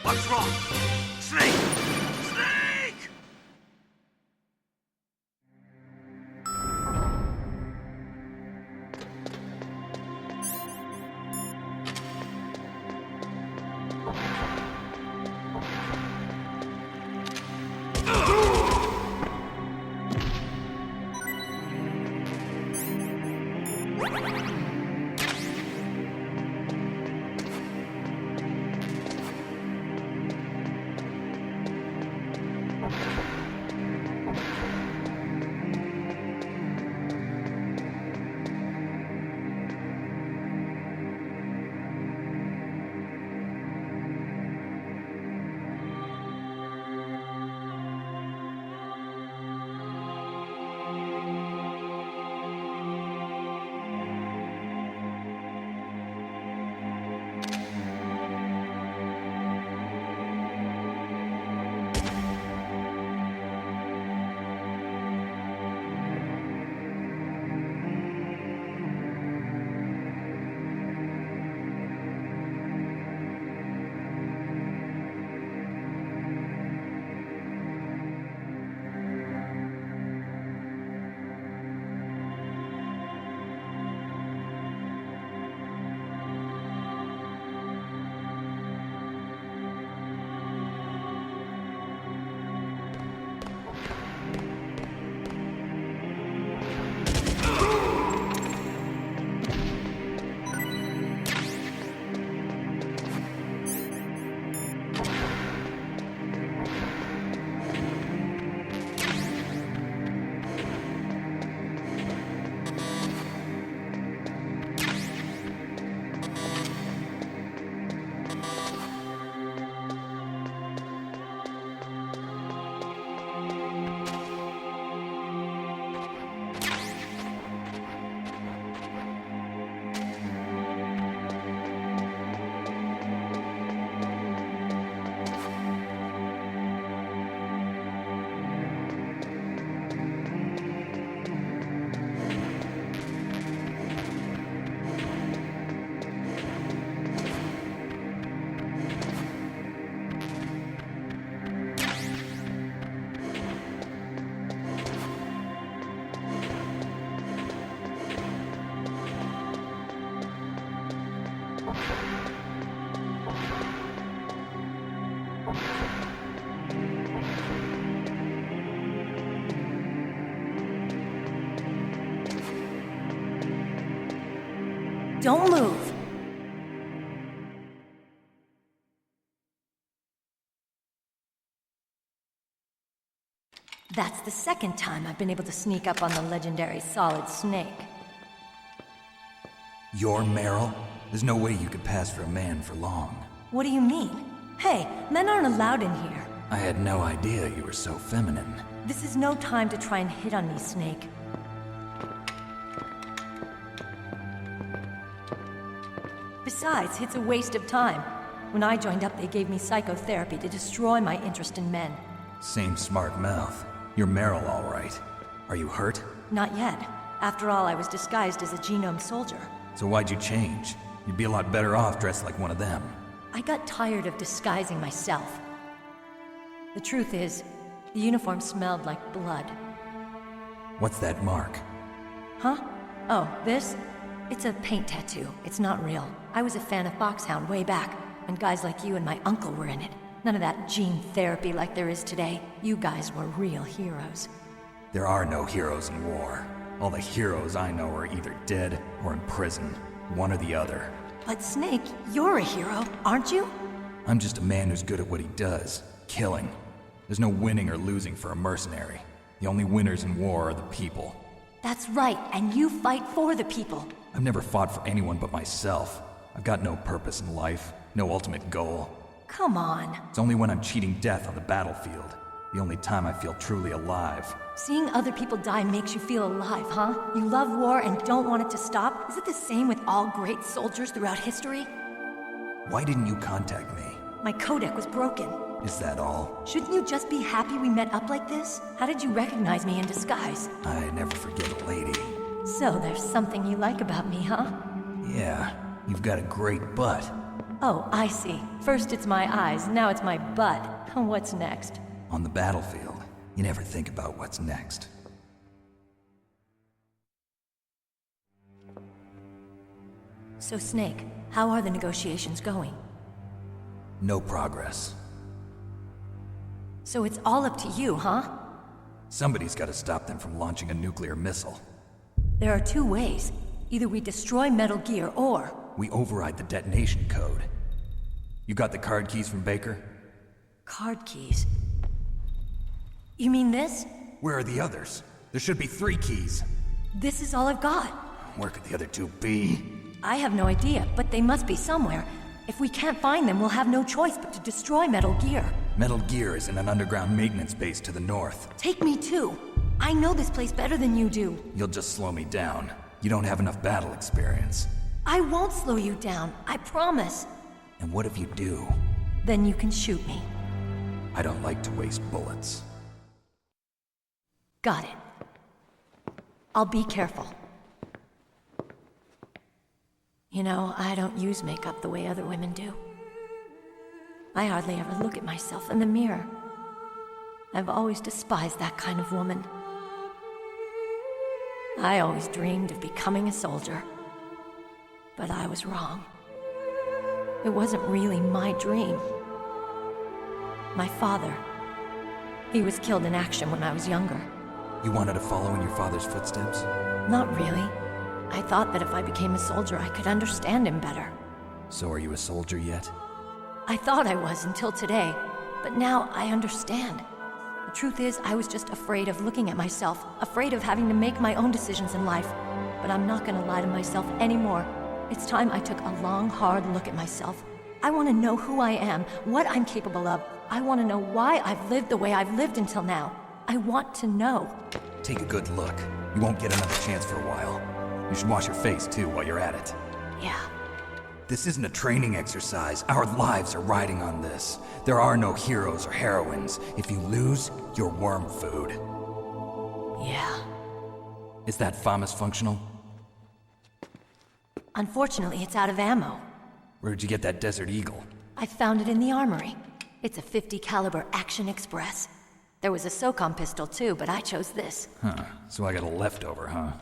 What's wrong? Snake! Snake! don't move. That's the second time I've been able to sneak up on the legendary Solid Snake. You're Meryl? There's no way you could pass for a man for long. What do you mean? Hey, men aren't allowed in here. I had no idea you were so feminine. This is no time to try and hit on me, Snake. Besides, it's a waste of time. When I joined up, they gave me psychotherapy to destroy my interest in men. Same smart mouth. You're Meryl, all right. Are you hurt? Not yet. After all, I was disguised as a genome soldier. So why'd you change? You'd be a lot better off dressed like one of them. I got tired of disguising myself. The truth is, the uniform smelled like blood. What's that mark? Huh? Oh, this? It's a paint tattoo. It's not real. I was a fan of Foxhound way back, when guys like you and my uncle were in it. None of that gene therapy like there is today. You guys were real heroes. There are no heroes in war. All the heroes I know are either dead or in prison. One or the other. But Snake, you're a hero, aren't you? I'm just a man who's good at what he does. Killing. There's no winning or losing for a mercenary. The only winners in war are the people. That's right, and you fight for the people. I've never fought for anyone but myself. I've got no purpose in life, no ultimate goal. Come on. It's only when I'm cheating death on the battlefield. The only time I feel truly alive. Seeing other people die makes you feel alive, huh? You love war and don't want it to stop? Is it the same with all great soldiers throughout history? Why didn't you contact me? My codec was broken. Is that all? Shouldn't you just be happy we met up like this? How did you recognize me in disguise? I never forget a lady. So there's something you like about me, huh? Yeah, you've got a great butt. Oh, I see. First it's my eyes, now it's my butt. What's next? On the battlefield, you never think about what's next. So Snake, how are the negotiations going? No progress. So it's all up to you, huh? Somebody's got to stop them from launching a nuclear missile. There are two ways. Either we destroy Metal Gear, or... we override the detonation code. You got the card keys from Baker? Card keys? You mean this? Where are the others? There should be 3 keys. This is all I've got. Where could the other 2 be? I have no idea, but they must be somewhere. If we can't find them, we'll have no choice but to destroy Metal Gear. Metal Gear is in an underground maintenance base to the north. Take me too. I know this place better than you do. You'll just slow me down. You don't have enough battle experience. I won't slow you down, I promise. And what if you do? Then you can shoot me. I don't like to waste bullets. Got it. I'll be careful. You know, I don't use makeup the way other women do. I hardly ever look at myself in the mirror. I've always despised that kind of woman. I always dreamed of becoming a soldier. But I was wrong. It wasn't really my dream. My father, he was killed in action when I was younger. You wanted to follow in your father's footsteps? Not really. I thought that if I became a soldier, I could understand him better. So are you a soldier yet? I thought I was until today, but now I understand. The truth is, I was just afraid of looking at myself, afraid of having to make my own decisions in life. But I'm not gonna lie to myself anymore. It's time I took a long, hard look at myself. I want to know who I am, what I'm capable of. I want to know why I've lived the way I've lived until now. I want to know. Take a good look. You won't get another chance for a while. You should wash your face, too, while you're at it. Yeah. This isn't a training exercise. Our lives are riding on this. There are no heroes or heroines. If you lose, you're worm food. Yeah. Is that FAMAS functional? Unfortunately, it's out of ammo. Where'd you get that Desert Eagle? I found it in the armory. It's a .50 caliber Action Express. There was a SOCOM pistol too, but I chose this. Huh, so I got a leftover, huh?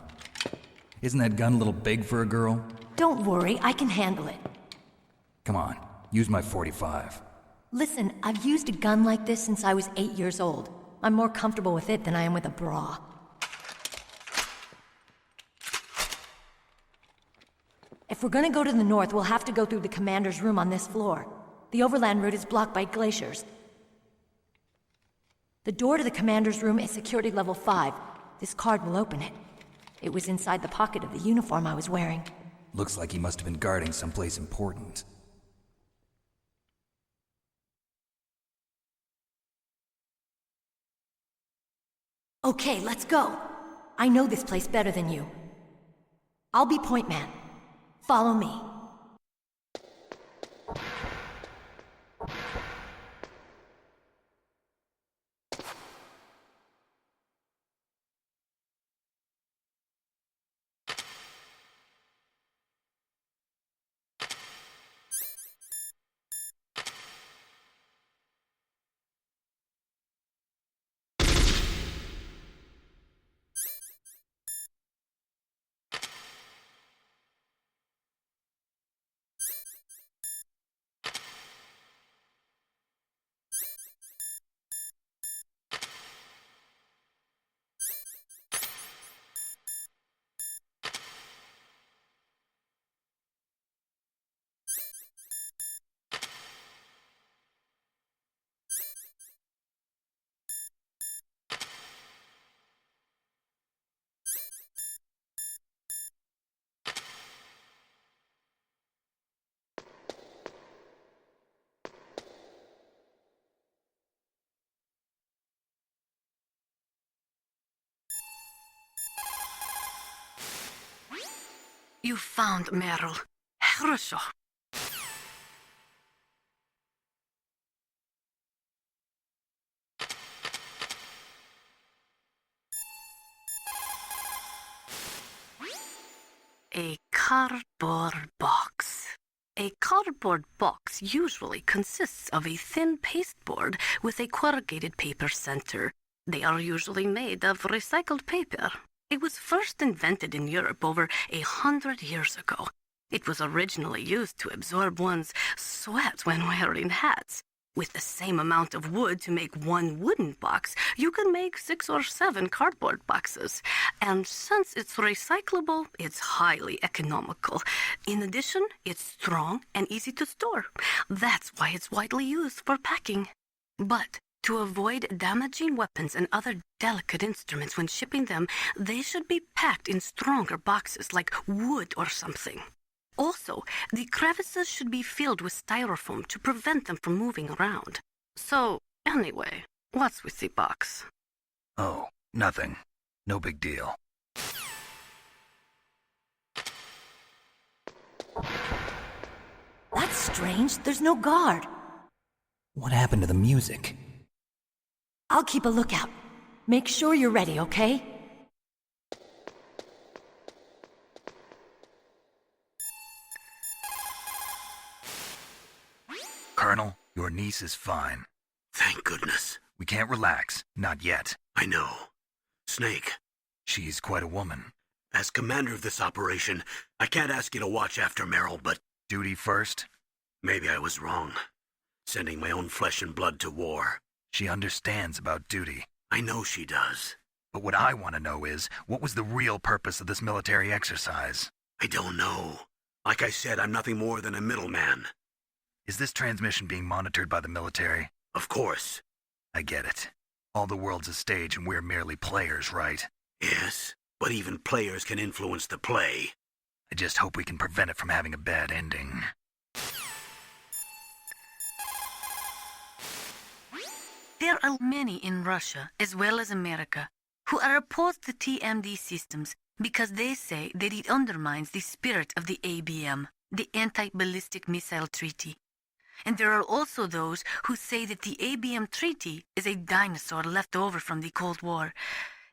Isn't that gun a little big for a girl? Don't worry, I can handle it. Come on, use my .45. Listen, I've used a gun like this since I was 8 years old. I'm more comfortable with it than I am with a bra. If If we're gonna go to the north, we'll have to go through the commander's room on this floor. The overland route is blocked by glaciers. The door to the commander's room is security level 5. This card will open it. It was inside the pocket of the uniform I was wearing. Looks like he must have been guarding someplace important. Okay, let's go. I know this place better than you. I'll be point man. Follow me. You found Meryl. Хорошо. A cardboard box. A cardboard box usually consists of a thin pasteboard with a corrugated paper center. They are usually made of recycled paper. It was first invented in Europe over 100 years ago. It was originally used to absorb one's sweat when wearing hats. With the same amount of wood to make one wooden box, you can make 6 or 7 cardboard boxes. And since it's recyclable, it's highly economical. In addition, it's strong and easy to store. That's why it's widely used for packing. But to avoid damaging weapons and other delicate instruments when shipping them, they should be packed in stronger boxes like wood or something. Also, the crevices should be filled with styrofoam to prevent them from moving around. So, anyway, what's with the box? Oh, nothing. No big deal. That's strange. There's no guard. What happened to the music? I'll keep a lookout. Make sure you're ready, okay? Colonel, your niece is fine. Thank goodness. We can't relax. Not yet. I know. Snake, She's quite a woman. as commander of this operation, I can't ask you to watch after Meryl, but Duty first? maybe I was wrong. Sending my own flesh and blood to war. She understands about duty. I know she does. But what I want to know is, what was the real purpose of this military exercise? I don't know. Like I said, I'm nothing more than a middleman. Is this transmission being monitored by the military? Of course. I get it. All the world's a stage and we're merely players, right? Yes, but even players can influence the play. I just hope we can prevent it from having a bad ending. There are many in Russia, as well as America, who are opposed to TMD systems because they say that it undermines the spirit of the ABM, the Anti-Ballistic Missile Treaty. And there are also those who say that the ABM Treaty is a dinosaur left over from the Cold War.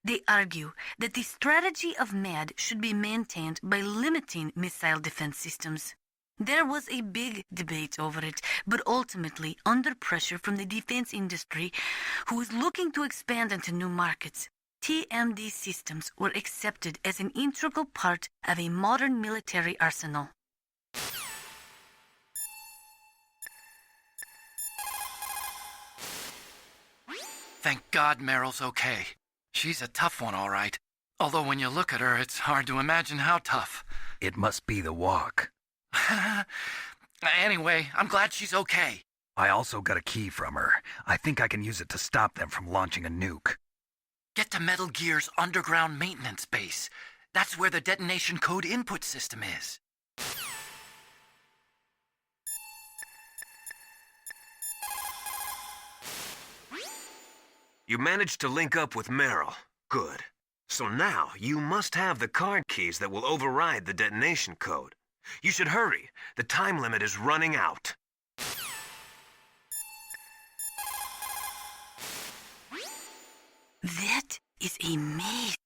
They argue that the strategy of MAD should be maintained by limiting missile defense systems. There was a big debate over it, but ultimately, under pressure from the defense industry, who was looking to expand into new markets, TMD systems were accepted as an integral part of a modern military arsenal. Thank God Meryl's okay. She's a tough one, all right. Although when you look at her, it's hard to imagine how tough. It must be the walk. Anyway, I'm glad she's okay. I also got a key from her. I think I can use it to stop them from launching a nuke. Get to Metal Gear's underground maintenance base. That's where the detonation code input system is. You managed to link up with Meryl. Good. So now, you must have the card keys that will override the detonation code. You should hurry. The time limit is running out. That is a maze.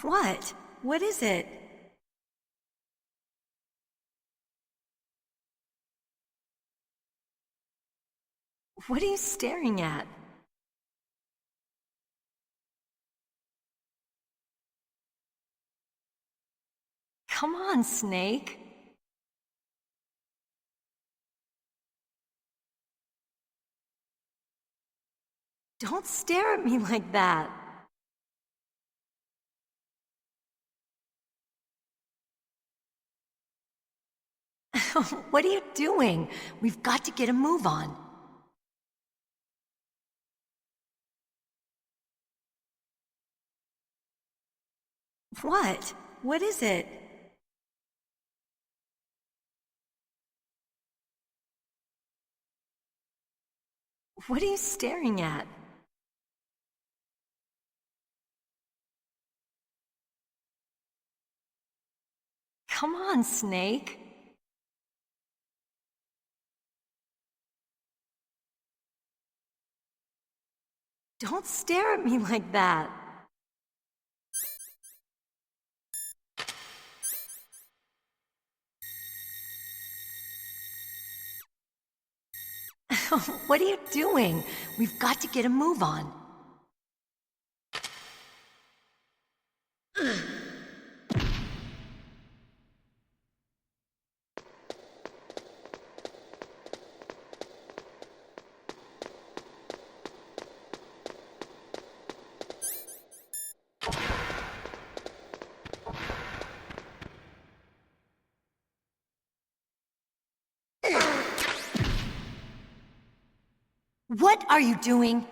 What? What is it? What are you staring at? Come on, Snake. Don't stare at me like that. What are you doing? We've got to get a move on. What? What is it? What are you staring at? Come on, Snake. Don't stare at me like that. What are you doing? We've got to get a move on. What are you doing?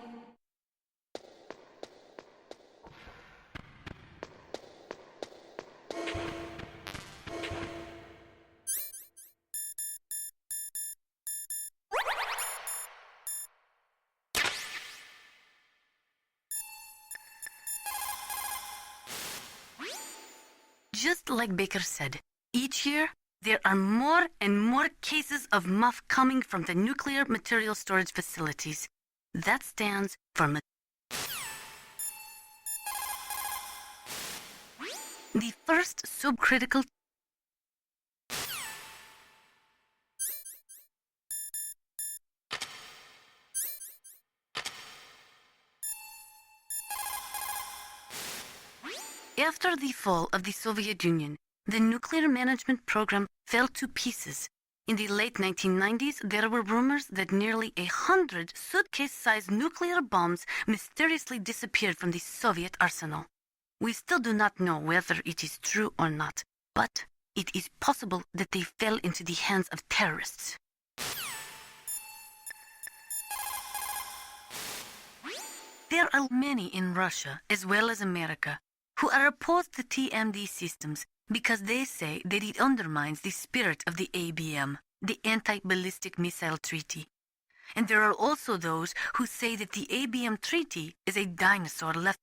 Just like Baker said, each year there are more and more cases of muff coming from the nuclear material storage facilities. That stands for the first subcritical After the fall of the Soviet Union, the nuclear management program fell to pieces. In the late 1990s, there were rumors that nearly 100 suitcase-sized nuclear bombs mysteriously disappeared from the Soviet arsenal. We still do not know whether it is true or not, but it is possible that they fell into the hands of terrorists. There are many in Russia, as well as America, who are opposed to TMD systems because they say that it undermines the spirit of the ABM, the Anti-Ballistic Missile Treaty. And there are also those who say that the ABM Treaty is a dinosaur left.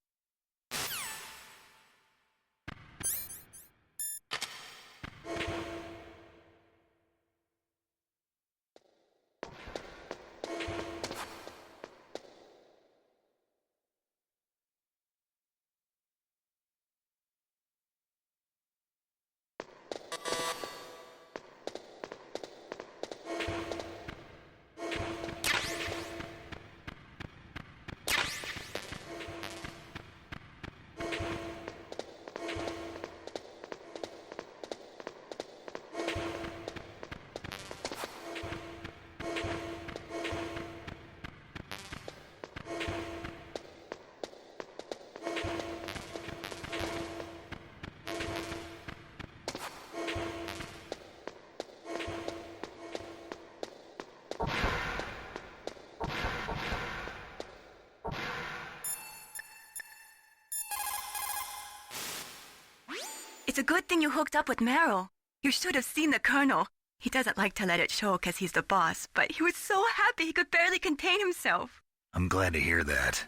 It's a good thing you hooked up with Meryl. You should have seen the Colonel. He doesn't like to let it show because he's the boss, but he was so happy he could barely contain himself. I'm glad to hear that.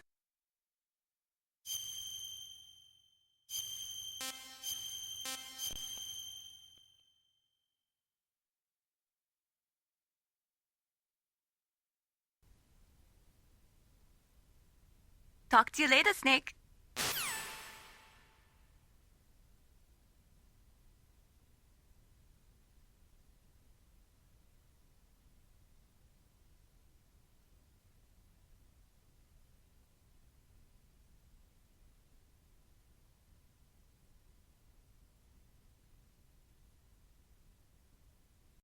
Talk to you later, Snake.